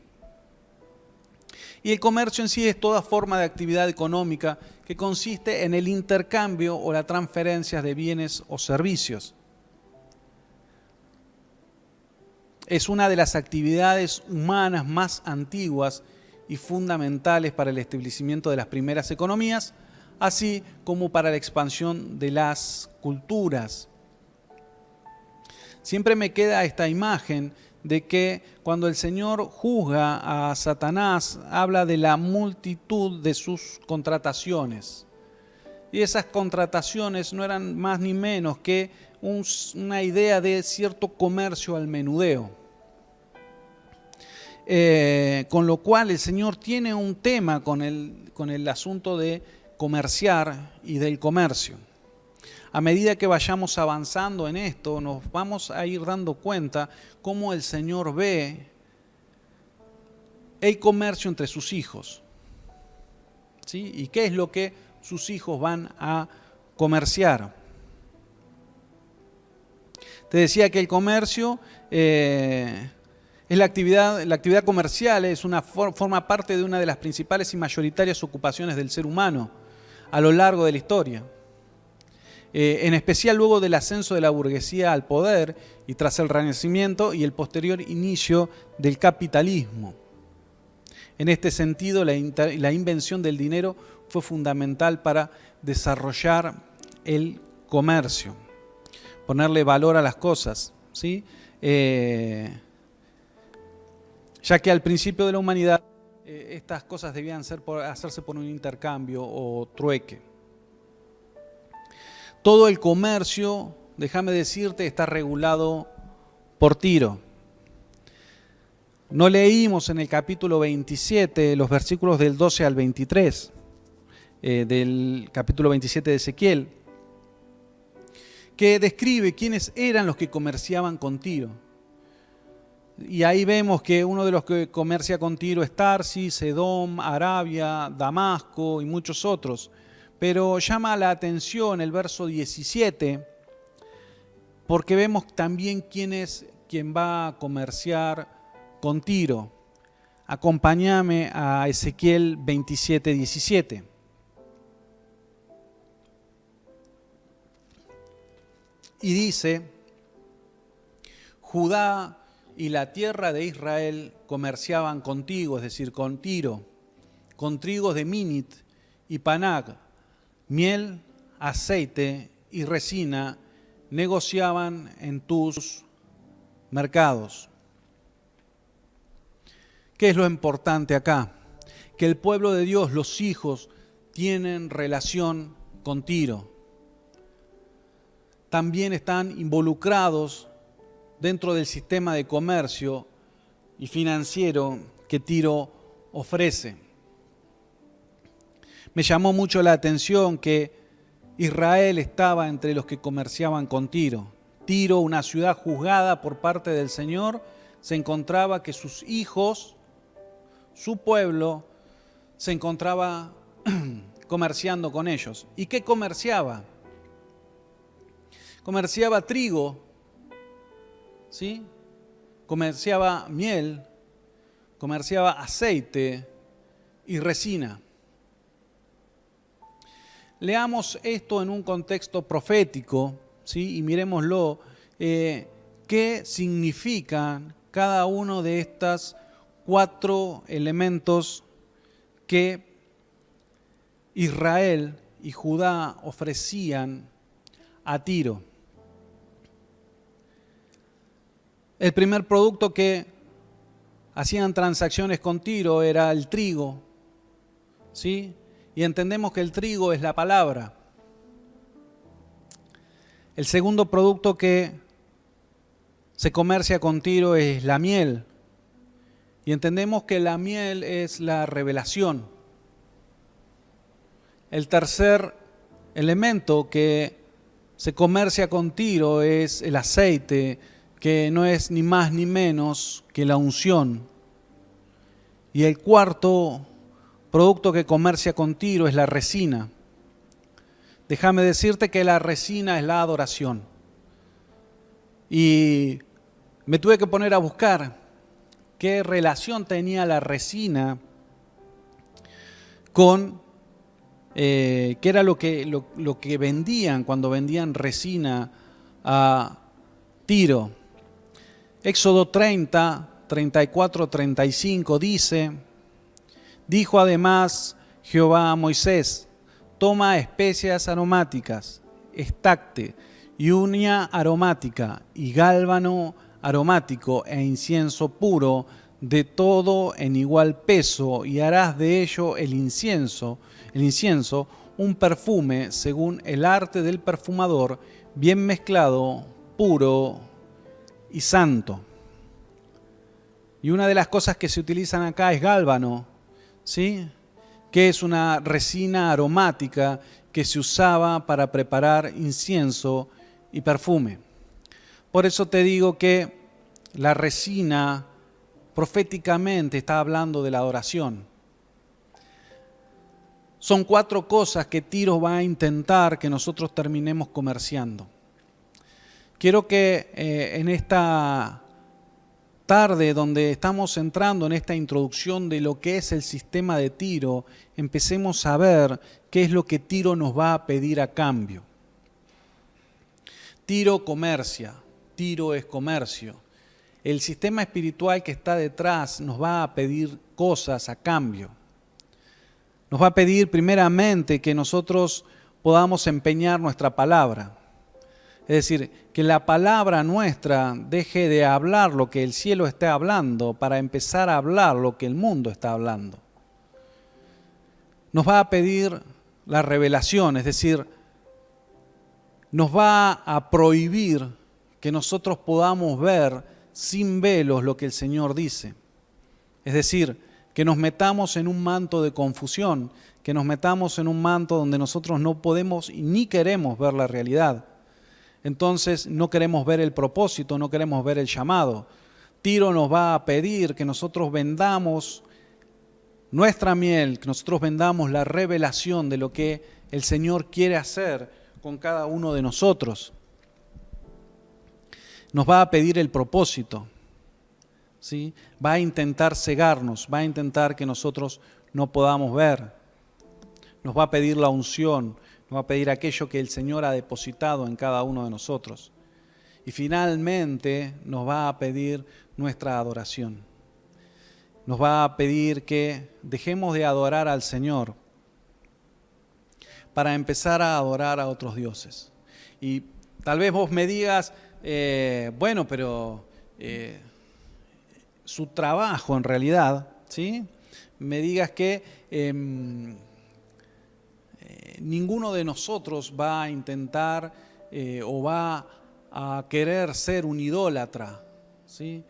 Y el comercio en sí es toda forma de actividad económica que consiste en el intercambio o la transferencia de bienes o servicios. Es una de las actividades humanas más antiguas y fundamentales para el establecimiento de las primeras economías, así como para la expansión de las culturas. Siempre me queda esta imagen de que cuando el Señor juzga a Satanás, habla de la multitud de sus contrataciones. Y esas contrataciones no eran más ni menos que una idea de cierto comercio al menudeo. con lo cual el Señor tiene un tema con el asunto de comerciar y del comercio. A medida que vayamos avanzando en esto, nos vamos a ir dando cuenta cómo el Señor ve el comercio entre sus hijos, ¿sí? Y qué es lo que sus hijos van a comerciar. Te decía que el comercio es la actividad comercial, forma parte de una de las principales y mayoritarias ocupaciones del ser humano a lo largo de la historia. En especial luego del ascenso de la burguesía al poder y tras el Renacimiento y el posterior inicio del capitalismo. En este sentido, la invención del dinero fue fundamental para desarrollar el comercio, ponerle valor a las cosas, ¿sí? Ya que al principio de la humanidad estas cosas debían hacerse por un intercambio o trueque. Todo el comercio, déjame decirte, está regulado por Tiro. No leímos en el capítulo 27 los versículos del 12 al 23 del capítulo 27 de Ezequiel, que describe quiénes eran los que comerciaban con Tiro. Y ahí vemos que uno de los que comercia con Tiro es Tarsis, Edom, Arabia, Damasco y muchos otros. Pero llama la atención el verso 17, porque vemos también quién va a comerciar con Tiro. Acompáñame a Ezequiel 27, 17. Y dice: Judá y la tierra de Israel comerciaban contigo, es decir, con Tiro, con trigos de Minit y Panag, miel, aceite y resina, negociaban en tus mercados. ¿Qué es lo importante acá? Que el pueblo de Dios, los hijos, tienen relación con Tiro. También están involucrados dentro del sistema de comercio y financiero que Tiro ofrece. Me llamó mucho la atención que Israel estaba entre los que comerciaban con Tiro. Tiro, una ciudad juzgada por parte del Señor, se encontraba que sus hijos, su pueblo, se encontraba comerciando con ellos. ¿Y qué comerciaba? Comerciaba trigo, ¿sí? Comerciaba miel, comerciaba aceite y resina. Leamos esto en un contexto profético, ¿sí? Y miremoslo, qué significan cada uno de estos 4 elementos que Israel y Judá ofrecían a Tiro. El primer producto que hacían transacciones con Tiro era el trigo, ¿sí? Y entendemos que el trigo es la palabra. El segundo producto que se comercia con Tiro es la miel. Y entendemos que la miel es la revelación. El tercer elemento que se comercia con Tiro es el aceite, que no es ni más ni menos que la unción. Y el cuarto producto que comercia con Tiro es la resina. Déjame decirte que la resina es la adoración. Y me tuve que poner a buscar qué relación tenía la resina con qué era lo que vendían cuando vendían resina a Tiro. Éxodo 30, 34, 35 dice: dijo además Jehová a Moisés: toma especias aromáticas, estacte y uña aromática y gálbano aromático e incienso puro, de todo en igual peso, y harás de ello el incienso, un perfume según el arte del perfumador, bien mezclado, puro y santo. Y una de las cosas que se utilizan acá es gálbano, ¿sí? Que es una resina aromática que se usaba para preparar incienso y perfume. Por eso te digo que la resina proféticamente está hablando de la adoración. Son 4 cosas que Tiro va a intentar que nosotros terminemos comerciando. Quiero que en esta tarde, donde estamos entrando en esta introducción de lo que es el sistema de Tiro, empecemos a ver qué es lo que Tiro nos va a pedir a cambio. Tiro comercia, Tiro es comercio. El sistema espiritual que está detrás nos va a pedir cosas a cambio. Nos va a pedir primeramente que nosotros podamos empeñar nuestra palabra. Es decir, que la palabra nuestra deje de hablar lo que el cielo está hablando para empezar a hablar lo que el mundo está hablando. Nos va a pedir la revelación, es decir, nos va a prohibir que nosotros podamos ver sin velos lo que el Señor dice. Es decir, que nos metamos en un manto de confusión, que nos metamos en un manto donde nosotros no podemos ni queremos ver la realidad. Entonces no queremos ver el propósito, no queremos ver el llamado. Tiro nos va a pedir que nosotros vendamos nuestra miel, que nosotros vendamos la revelación de lo que el Señor quiere hacer con cada uno de nosotros. Nos va a pedir el propósito, ¿sí? Va a intentar cegarnos, va a intentar que nosotros no podamos ver. Nos va a pedir la unción, nos va a pedir aquello que el Señor ha depositado en cada uno de nosotros. Y finalmente nos va a pedir nuestra adoración. Nos va a pedir que dejemos de adorar al Señor para empezar a adorar a otros dioses. Y tal vez vos me digas, bueno, pero su trabajo en realidad, ¿sí? Me digas que ninguno de nosotros va a intentar o va a querer ser un idólatra, ¿sí?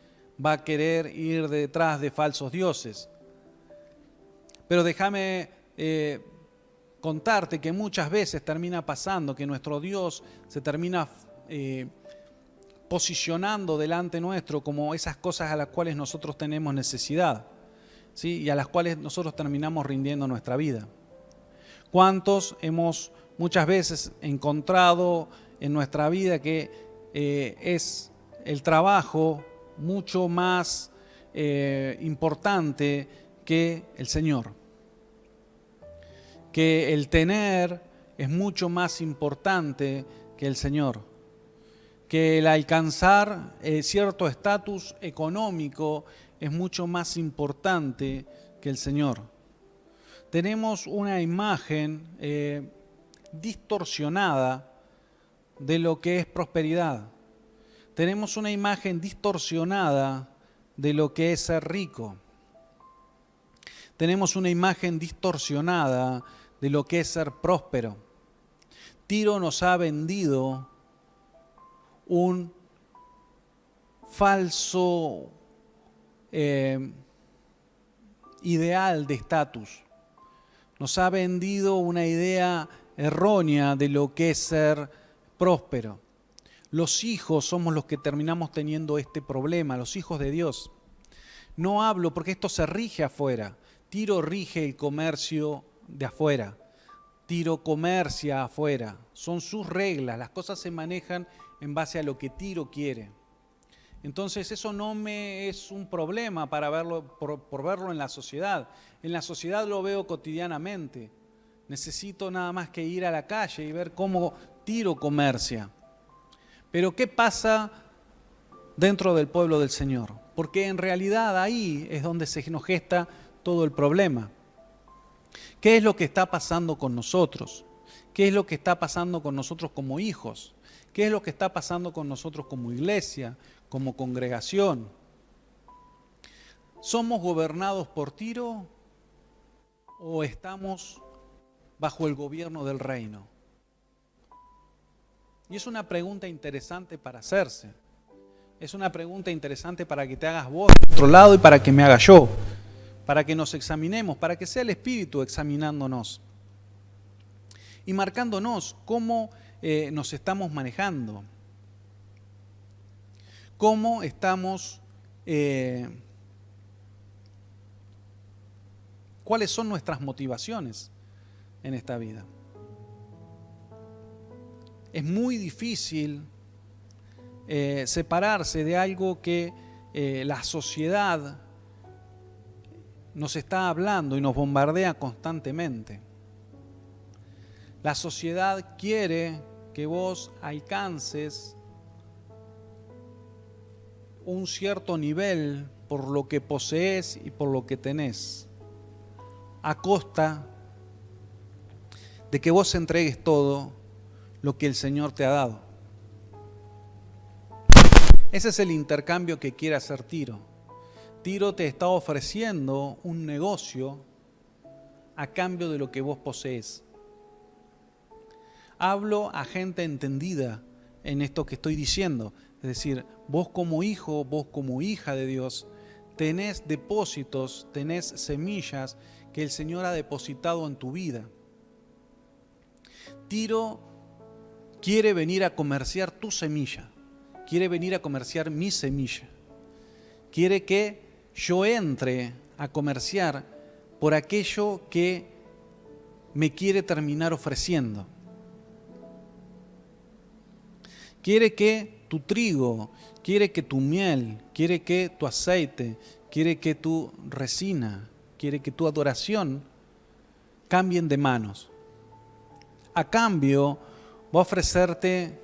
Va a querer ir detrás de falsos dioses. Pero déjame contarte que muchas veces termina pasando que nuestro Dios se termina posicionando delante nuestro como esas cosas a las cuales nosotros tenemos necesidad, ¿sí? Y a las cuales nosotros terminamos rindiendo nuestra vida. ¿Cuántos hemos muchas veces encontrado en nuestra vida que es el trabajo mucho más importante que el Señor? Que el tener es mucho más importante que el Señor. Que el alcanzar cierto estatus económico es mucho más importante que el Señor. Tenemos una imagen distorsionada de lo que es prosperidad. Tenemos una imagen distorsionada de lo que es ser rico. Tenemos una imagen distorsionada de lo que es ser próspero. Tiro nos ha vendido un falso ideal de estatus. Nos ha vendido una idea errónea de lo que es ser próspero. Los hijos somos los que terminamos teniendo este problema, los hijos de Dios. No hablo porque esto se rige afuera. Tiro rige el comercio de afuera. Tiro comercia afuera. Son sus reglas, las cosas se manejan en base a lo que Tiro quiere. Entonces eso no me es un problema para verlo, por verlo en la sociedad. En la sociedad lo veo cotidianamente. Necesito nada más que ir a la calle y ver cómo Tiro comercia. Pero ¿qué pasa dentro del pueblo del Señor? Porque en realidad ahí es donde se nos gesta todo el problema. ¿Qué es lo que está pasando con nosotros? ¿Qué es lo que está pasando con nosotros como hijos? ¿Qué es lo que está pasando con nosotros como iglesia, como congregación? ¿Somos gobernados por Tiro o estamos bajo el gobierno del reino? Y es una pregunta interesante para hacerse. Es una pregunta interesante para que te hagas vos de otro lado y para que me haga yo, para que nos examinemos, para que sea el Espíritu examinándonos y marcándonos cómo nos estamos manejando, cómo estamos, cuáles son nuestras motivaciones en esta vida. Es muy difícil separarse de algo que la sociedad nos está hablando y nos bombardea constantemente. La sociedad quiere que vos alcances un cierto nivel por lo que posees y por lo que tenés, a costa de que vos entregues todo lo que el Señor te ha dado. Ese es el intercambio que quiere hacer Tiro. Tiro te está ofreciendo un negocio a cambio de lo que vos posees. Hablo a gente entendida en esto que estoy diciendo. Es decir, vos como hijo, vos como hija de Dios, tenés depósitos, tenés semillas que el Señor ha depositado en tu vida. Tiro quiere venir a comerciar tu semilla, quiere venir a comerciar mi semilla. Quiere que yo entre a comerciar por aquello que me quiere terminar ofreciendo. Quiere que tu trigo, quiere que tu miel, quiere que tu aceite, quiere que tu resina, quiere que tu adoración cambien de manos. A cambio, va a ofrecerte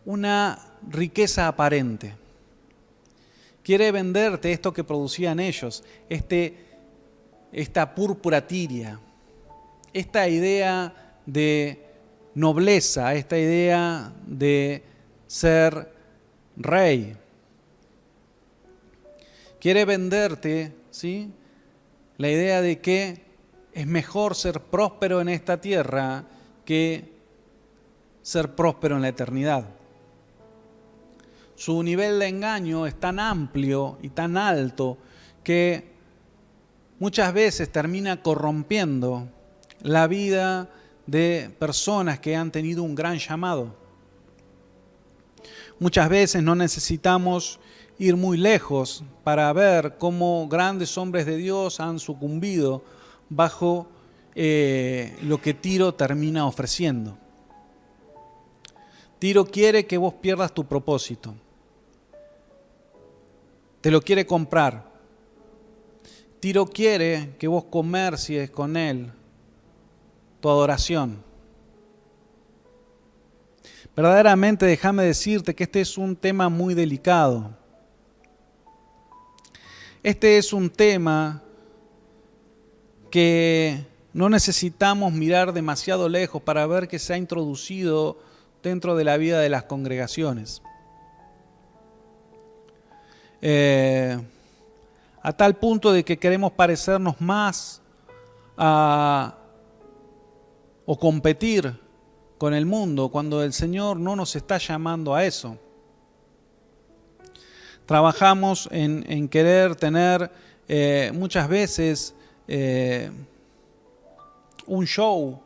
una riqueza aparente. Quiere venderte esto que producían ellos, esta púrpura tiria, esta idea de nobleza, esta idea de ser rey. Quiere venderte, ¿sí?, la idea de que es mejor ser próspero en esta tierra que ser próspero en la eternidad. Su nivel de engaño es tan amplio y tan alto que muchas veces termina corrompiendo la vida de personas que han tenido un gran llamado. Muchas veces no necesitamos ir muy lejos para ver cómo grandes hombres de Dios han sucumbido bajo lo que Tiro termina ofreciendo. Tiro quiere que vos pierdas tu propósito. Te lo quiere comprar. Tiro quiere que vos comercies con él tu adoración. Verdaderamente, déjame decirte que este es un tema muy delicado. Este es un tema que no necesitamos mirar demasiado lejos para ver que se ha introducido dentro de la vida de las congregaciones. A tal punto de que queremos parecernos más o competir con el mundo cuando el Señor no nos está llamando a eso. Trabajamos en querer tener muchas veces un show,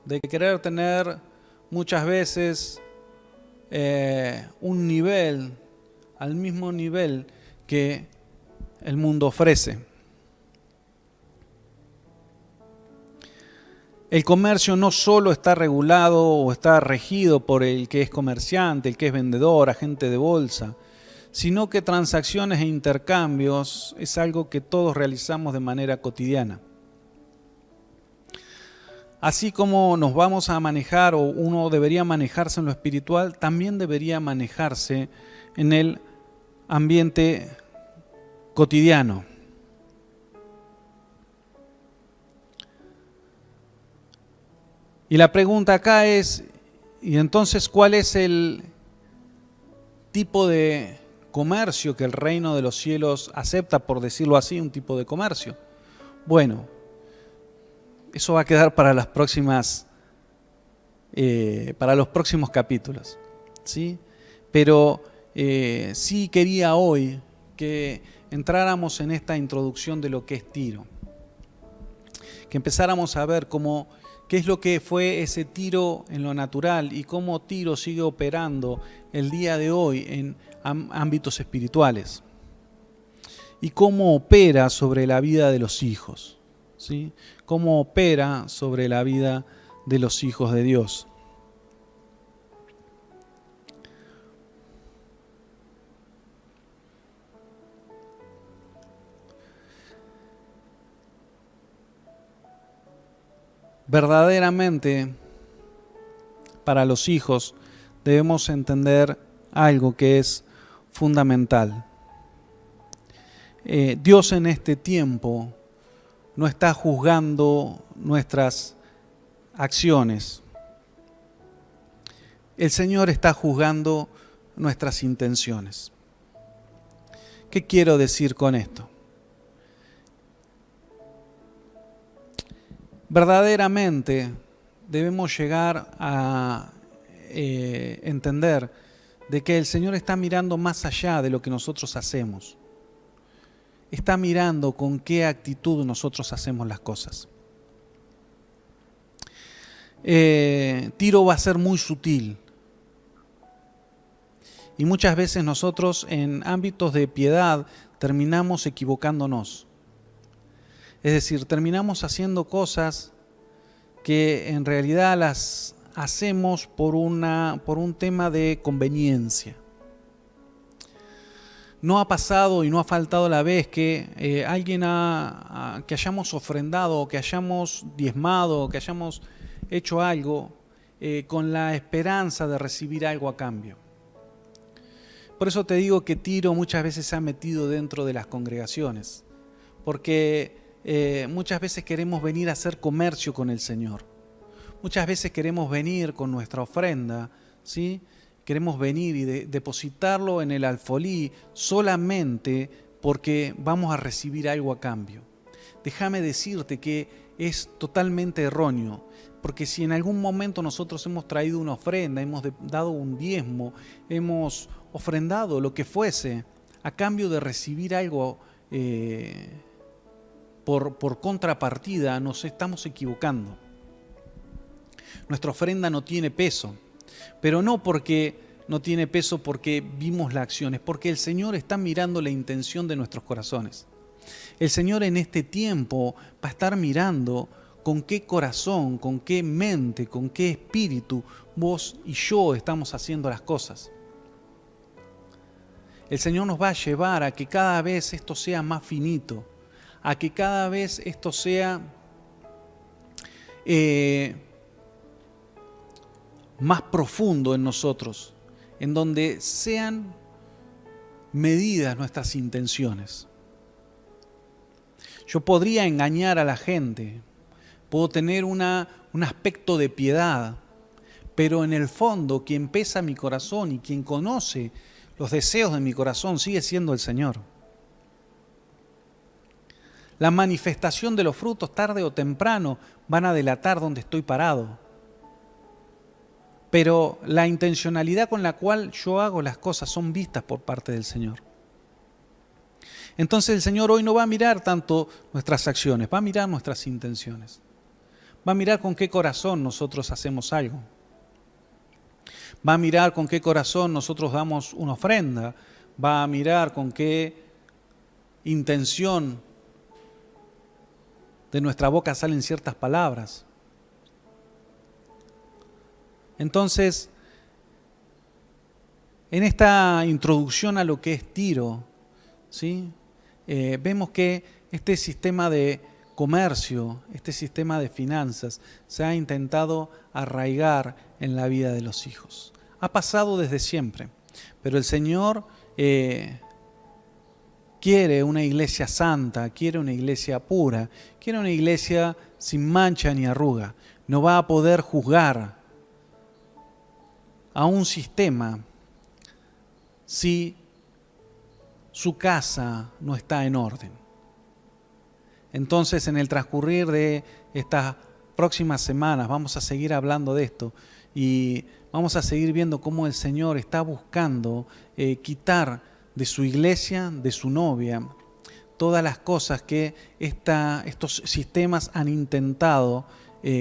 de querer tener muchas veces un nivel, al mismo nivel que el mundo ofrece. El comercio no solo está regulado o está regido por el que es comerciante, el que es vendedor, agente de bolsa, sino que transacciones e intercambios es algo que todos realizamos de manera cotidiana. Así como nos vamos a manejar o uno debería manejarse en lo espiritual, también debería manejarse en el ambiente cotidiano. Y la pregunta acá es, ¿y entonces cuál es el tipo de comercio que el reino de los cielos acepta, por decirlo así, un tipo de comercio? Bueno, eso va a quedar para las próximas para los próximos capítulos, ¿sí? Pero sí quería hoy que entráramos en esta introducción de lo que es Tiro, que empezáramos a ver qué es lo que fue ese Tiro en lo natural y cómo Tiro sigue operando el día de hoy en ámbitos espirituales y cómo opera sobre la vida de los hijos, ¿sí? Cómo opera sobre la vida de los hijos de Dios. Verdaderamente, para los hijos debemos entender algo que es fundamental. Dios en este tiempo no está juzgando nuestras acciones. El Señor está juzgando nuestras intenciones. ¿Qué quiero decir con esto? Verdaderamente debemos llegar a entender de que el Señor está mirando más allá de lo que nosotros hacemos. Está mirando con qué actitud nosotros hacemos las cosas. Tiro va a ser muy sutil. Y muchas veces nosotros en ámbitos de piedad terminamos equivocándonos. Es decir, terminamos haciendo cosas que en realidad las hacemos por un tema de conveniencia. No ha pasado y no ha faltado la vez que que hayamos ofrendado, que hayamos diezmado, que hayamos hecho algo con la esperanza de recibir algo a cambio. Por eso te digo que Tiro muchas veces se ha metido dentro de las congregaciones, porque muchas veces queremos venir a hacer comercio con el Señor. Muchas veces queremos venir con nuestra ofrenda, ¿sí? Queremos venir y depositarlo en el alfolí solamente porque vamos a recibir algo a cambio. Déjame decirte que es totalmente erróneo, porque si en algún momento nosotros hemos traído una ofrenda, hemos dado un diezmo, hemos ofrendado lo que fuese, a cambio de recibir algo por contrapartida, nos estamos equivocando. Nuestra ofrenda no tiene peso, pero no porque no tiene peso porque vimos la acción, es porque el Señor está mirando la intención de nuestros corazones. El Señor en este tiempo va a estar mirando con qué corazón, con qué mente, con qué espíritu vos y yo estamos haciendo las cosas. El Señor nos va a llevar a que cada vez esto sea más finito, a que cada vez esto sea más profundo en nosotros, en donde sean medidas nuestras intenciones. Yo podría engañar a la gente, puedo tener un aspecto de piedad, pero en el fondo quien pesa mi corazón y quien conoce los deseos de mi corazón sigue siendo el Señor. La manifestación de los frutos tarde o temprano van a delatar dónde estoy parado. Pero la intencionalidad con la cual yo hago las cosas son vistas por parte del Señor. Entonces el Señor hoy no va a mirar tanto nuestras acciones, va a mirar nuestras intenciones. Va a mirar con qué corazón nosotros hacemos algo. Va a mirar con qué corazón nosotros damos una ofrenda. Va a mirar con qué intención de nuestra boca salen ciertas palabras. Entonces, en esta introducción a lo que es Tiro, ¿sí? Vemos que este sistema de comercio, este sistema de finanzas, se ha intentado arraigar en la vida de los hijos. Ha pasado desde siempre, pero el Señor quiere una iglesia santa, quiere una iglesia pura, quiere una iglesia sin mancha ni arruga. No va a poder juzgar a un sistema si su casa no está en orden. Entonces, en el transcurrir de esta próximas semanas vamos a seguir hablando de esto y vamos a seguir viendo cómo el Señor está buscando quitar de su iglesia, de su novia, todas las cosas que estos sistemas han intentado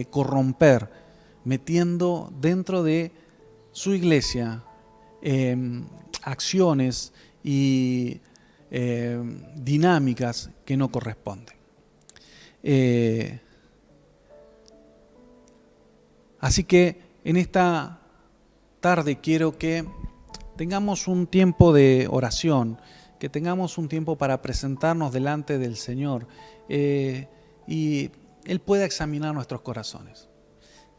corromper, metiendo dentro de su iglesia acciones y dinámicas que no corresponden. Así que en esta tarde quiero que tengamos un tiempo de oración, que tengamos un tiempo para presentarnos delante del Señor y Él pueda examinar nuestros corazones.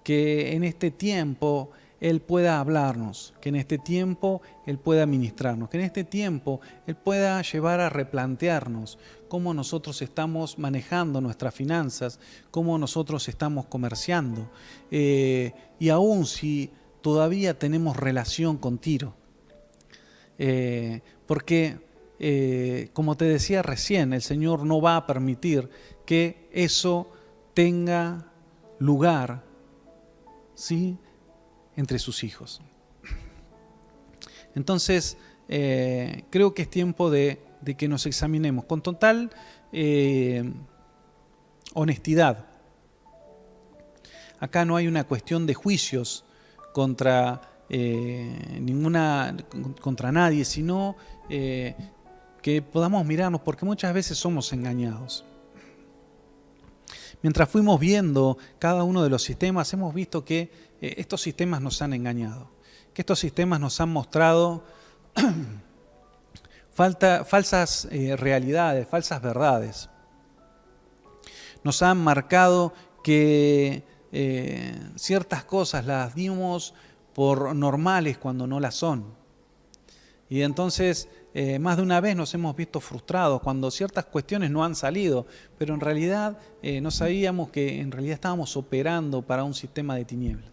Que en este tiempo Él pueda hablarnos, que en este tiempo Él pueda ministrarnos, que en este tiempo Él pueda llevar a replantearnos cómo nosotros estamos manejando nuestras finanzas, cómo nosotros estamos comerciando, y aún si todavía tenemos relación con Tiro. Porque, como te decía recién, el Señor no va a permitir que eso tenga lugar, ¿sí?, entre sus hijos. Entonces, creo que es tiempo de que nos examinemos con total honestidad. Acá no hay una cuestión de juicios contra nadie, sino que podamos mirarnos, porque muchas veces somos engañados. Mientras fuimos viendo cada uno de los sistemas, hemos visto que estos sistemas nos han engañado, que estos sistemas nos han mostrado falsas realidades, falsas verdades. Nos han marcado que ciertas cosas las dimos por normales cuando no las son. Y entonces más de una vez nos hemos visto frustrados cuando ciertas cuestiones no han salido, pero en realidad no sabíamos que en realidad estábamos operando para un sistema de tinieblas.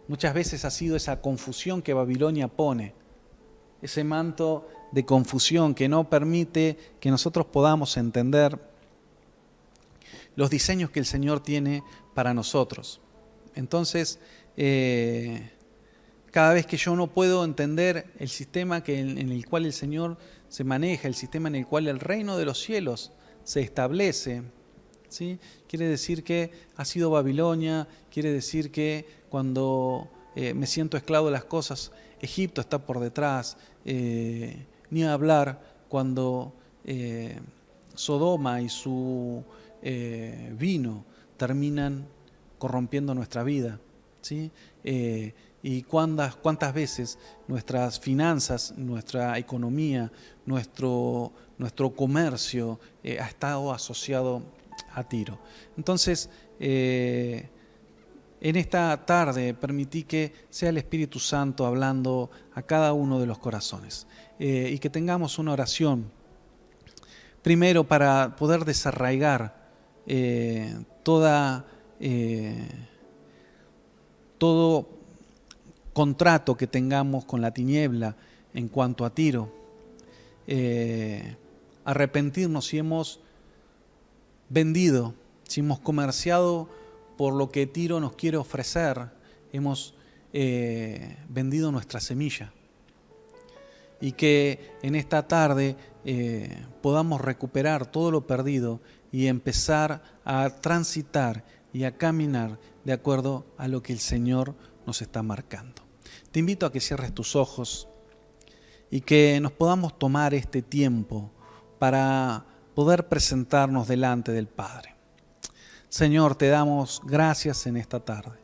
Muchas veces ha sido esa confusión que Babilonia pone, ese manto de confusión que no permite que nosotros podamos entender los diseños que el Señor tiene para nosotros. Entonces, cada vez que yo no puedo entender el sistema en el cual el Señor se maneja, el sistema en el cual el reino de los cielos se establece, ¿sí?, quiere decir que ha sido Babilonia, quiere decir que cuando me siento esclavo de las cosas, Egipto está por detrás, ni hablar cuando Sodoma y su vino terminan corrompiendo nuestra vida, ¿sí? Y cuántas veces nuestras finanzas, nuestra economía, nuestro comercio ha estado asociado a Tiro. Entonces, en esta tarde permití que sea el Espíritu Santo hablando a cada uno de los corazones y que tengamos una oración, primero para poder desarraigar todo contrato que tengamos con la tiniebla en cuanto a Tiro, arrepentirnos si hemos vendido, si hemos comerciado por lo que Tiro nos quiere ofrecer, hemos vendido nuestra semilla. Y que en esta tarde podamos recuperar todo lo perdido y empezar a transitar y a caminar de acuerdo a lo que el Señor nos está marcando. Te invito a que cierres tus ojos y que nos podamos tomar este tiempo para poder presentarnos delante del Padre. Señor, te damos gracias en esta tarde.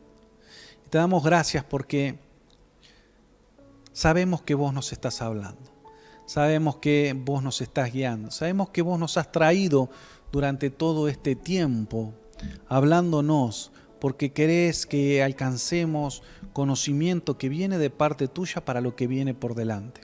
Te damos gracias porque sabemos que vos nos estás hablando. Sabemos que vos nos estás guiando. Sabemos que vos nos has traído durante todo este tiempo hablándonos porque querés que alcancemos conocimiento que viene de parte tuya para lo que viene por delante.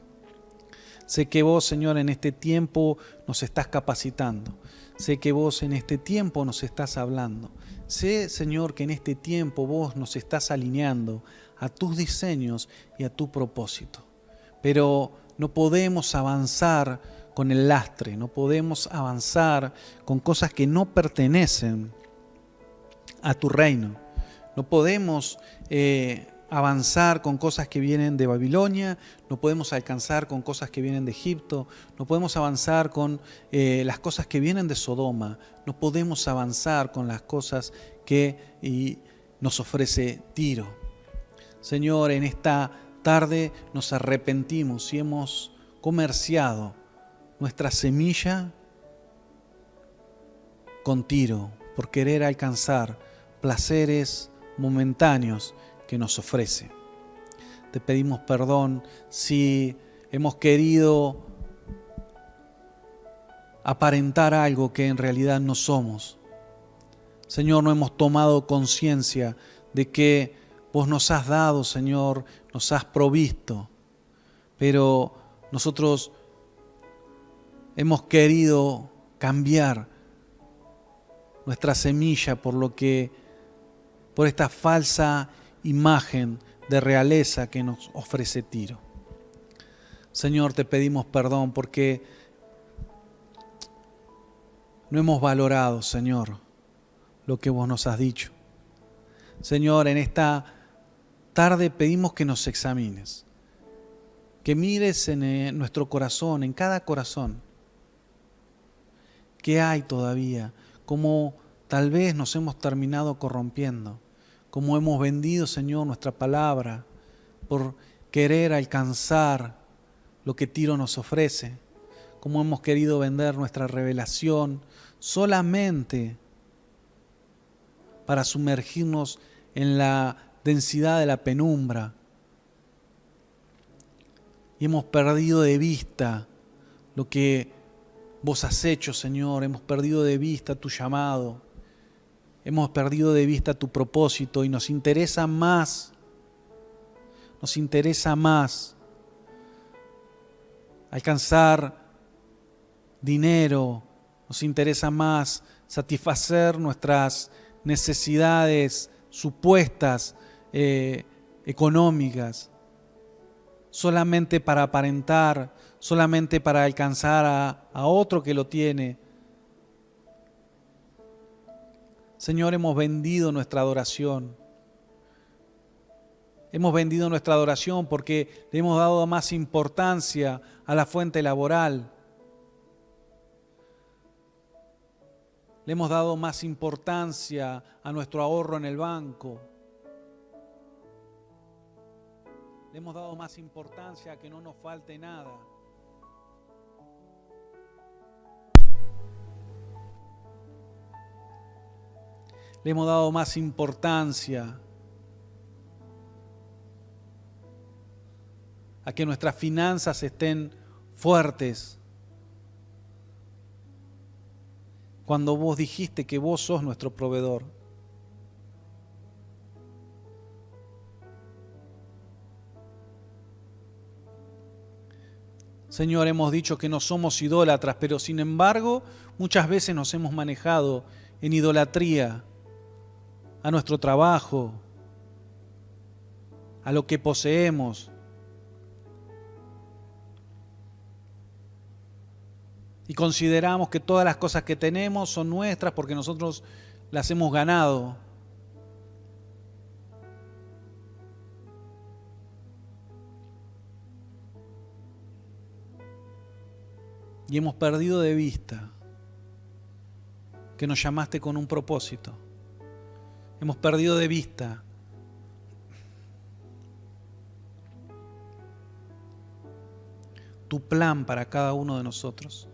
Sé que vos, Señor, en este tiempo nos estás capacitando. Sé que vos en este tiempo nos estás hablando. Sé, Señor, que en este tiempo vos nos estás alineando a tus diseños y a tu propósito. Pero no podemos avanzar con el lastre, no podemos avanzar con cosas que no pertenecen a tu reino. No podemos avanzar con cosas que vienen de Babilonia, no podemos alcanzar con cosas que vienen de Egipto, no podemos avanzar con las cosas que vienen de Sodoma, no podemos avanzar con las cosas que nos ofrece Tiro. Señor, en esta tarde nos arrepentimos y hemos comerciado nuestra semilla con Tiro por querer alcanzar placeres momentáneos que nos ofrece. Te pedimos perdón si hemos querido aparentar algo que en realidad no somos. Señor, no hemos tomado conciencia de que vos nos has dado, Señor, nos has provisto, pero nosotros hemos querido cambiar nuestra semilla por esta falsa imagen de realeza que nos ofrece Tiro. Señor, te pedimos perdón porque no hemos valorado, Señor, lo que vos nos has dicho. Señor, en esta tarde pedimos que nos examines, que mires en nuestro corazón, en cada corazón, qué hay todavía, cómo tal vez nos hemos terminado corrompiendo, cómo hemos vendido, Señor, nuestra palabra por querer alcanzar lo que Tiro nos ofrece, cómo hemos querido vender nuestra revelación solamente para sumergirnos en la densidad de la penumbra. Y hemos perdido de vista lo que vos has hecho, Señor. Hemos perdido de vista tu llamado. Hemos perdido de vista tu propósito y nos interesa más alcanzar dinero, nos interesa más satisfacer nuestras necesidades supuestas económicas, solamente para aparentar, solamente para alcanzar a otro que lo tiene. Señor, hemos vendido nuestra adoración. Hemos vendido nuestra adoración porque le hemos dado más importancia a la fuente laboral. Le hemos dado más importancia a nuestro ahorro en el banco. Le hemos dado más importancia a que no nos falte nada. Le hemos dado más importancia a que nuestras finanzas estén fuertes, cuando vos dijiste que vos sos nuestro proveedor. Señor, hemos dicho que no somos idólatras, pero sin embargo, muchas veces nos hemos manejado en idolatría a nuestro trabajo, a lo que poseemos. Y consideramos que todas las cosas que tenemos son nuestras porque nosotros las hemos ganado. Y hemos perdido de vista que nos llamaste con un propósito. Hemos perdido de vista tu plan para cada uno de nosotros.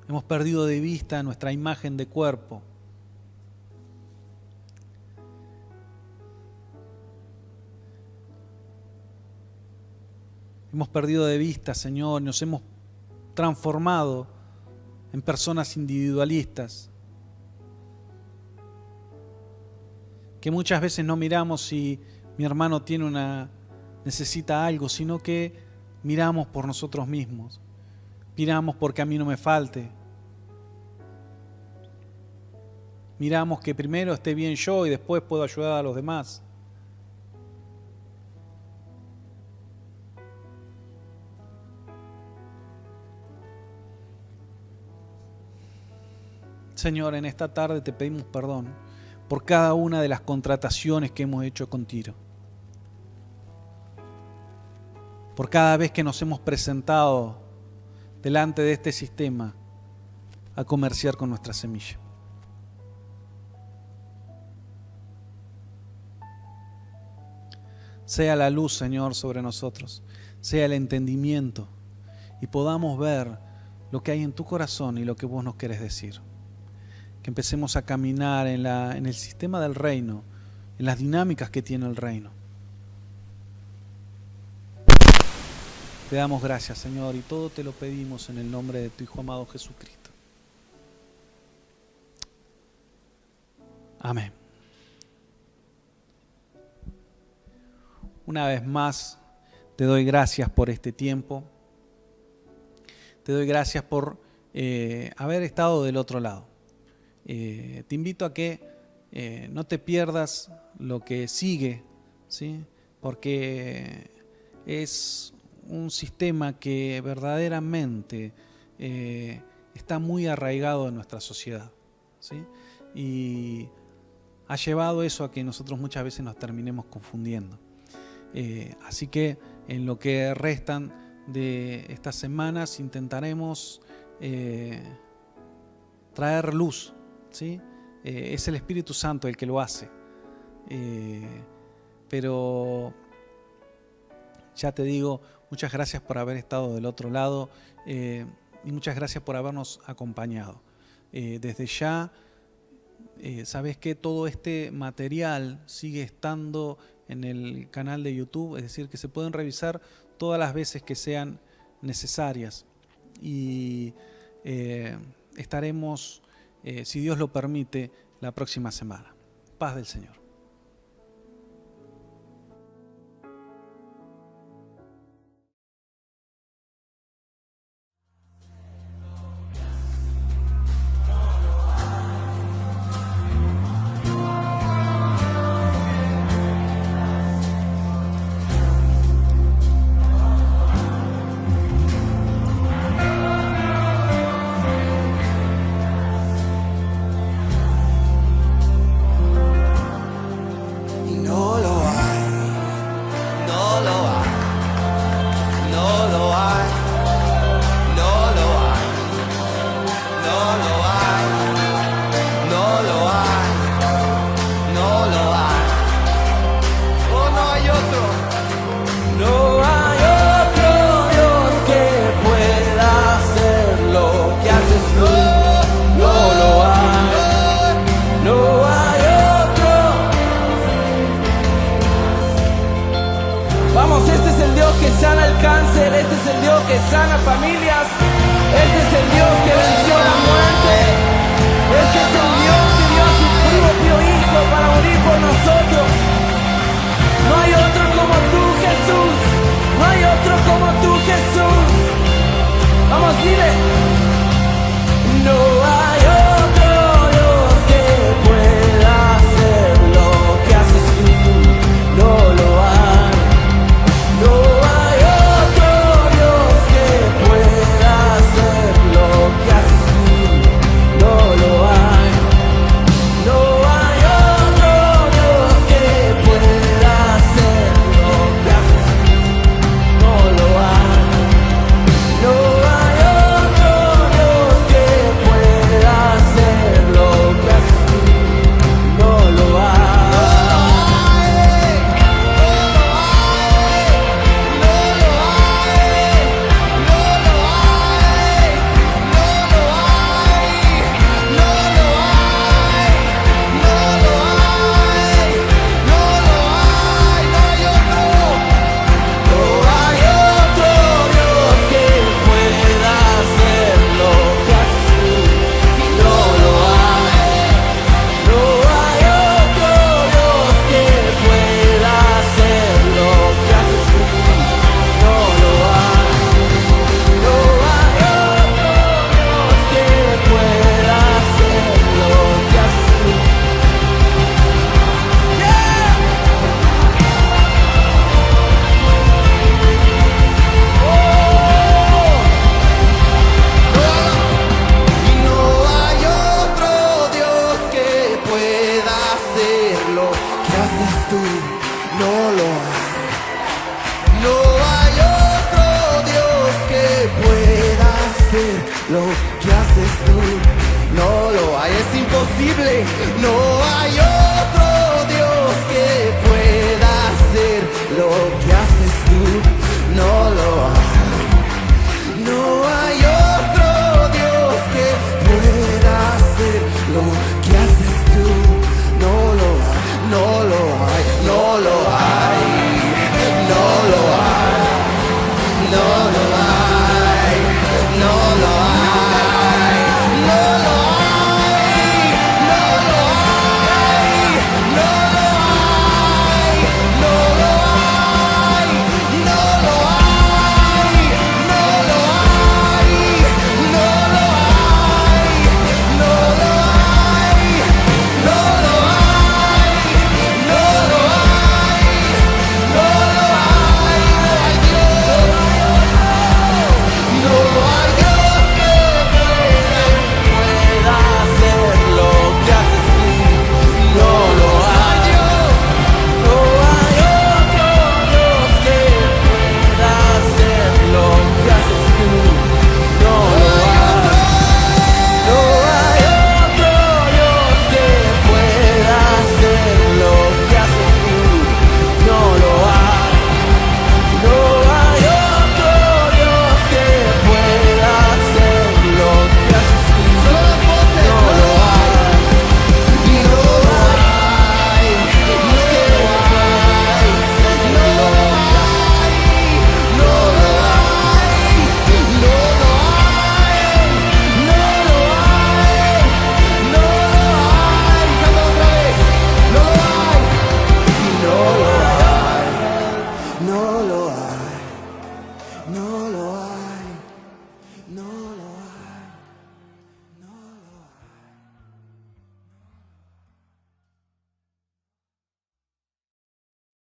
Hemos perdido de vista nuestra imagen de cuerpo. Hemos perdido de vista, Señor, nos hemos transformado en personas individualistas, que muchas veces no miramos si mi hermano necesita algo, sino que miramos por nosotros mismos. Miramos porque a mí no me falte. Miramos que primero esté bien yo y después puedo ayudar a los demás. Señor, en esta tarde te pedimos perdón por cada una de las contrataciones que hemos hecho contigo. Por cada vez que nos hemos presentado delante de este sistema a comerciar con nuestra semilla. Sea la luz, Señor, sobre nosotros, sea el entendimiento y podamos ver lo que hay en tu corazón y lo que vos nos querés decir. Que empecemos a caminar en el sistema del reino, en las dinámicas que tiene el reino. Te damos gracias, Señor, y todo te lo pedimos en el nombre de tu Hijo amado Jesucristo. Amén. Una vez más, te doy gracias por este tiempo. Te doy gracias por haber estado del otro lado. Te invito a que no te pierdas lo que sigue, ¿sí? Porque es un sistema que verdaderamente está muy arraigado en nuestra sociedad, ¿sí? Y ha llevado eso a que nosotros muchas veces nos terminemos confundiendo. Así que en lo que restan de estas semanas intentaremos traer luz, ¿sí? Es el Espíritu Santo el que lo hace, pero ya te digo, muchas gracias por haber estado del otro lado y muchas gracias por habernos acompañado. Desde ya, sabes que todo este material sigue estando en el canal de YouTube, es decir, que se pueden revisar todas las veces que sean necesarias y estaremos, si Dios lo permite, la próxima semana. Paz del Señor. No haces tú, no lo hay. No hay otro Dios que pueda hacer lo que haces tú, no lo hay, es imposible. No hay otro Dios que pueda hacer lo que haces tú, no lo hay. No hay otro Dios que pueda hacer lo que haces tú, no lo hay, no lo hay, no lo hay, no lo hay, no lo hay, no lo hay, no lo hay, no lo hay, no lo hay, no lo hay, no lo hay, no lo hay, no lo hay, no lo hay, no lo hay, no lo hay, no lo hay, no hay Dios que pueda hacer lo que haces tú, no lo hay Dios, no hay otro Dios que pueda hacer lo que haces tú, no lo hay, no hay otro Dios que pueda hacer lo que haces tú, no lo hay. No hay otro Dios que pueda hacer lo que haces tú. No lo hay. Y no hay. No hay. No hay. No lo hay. No lo hay. No lo hay. No lo hay. Canta otra vez. No lo hay. No lo hay. No lo hay. No lo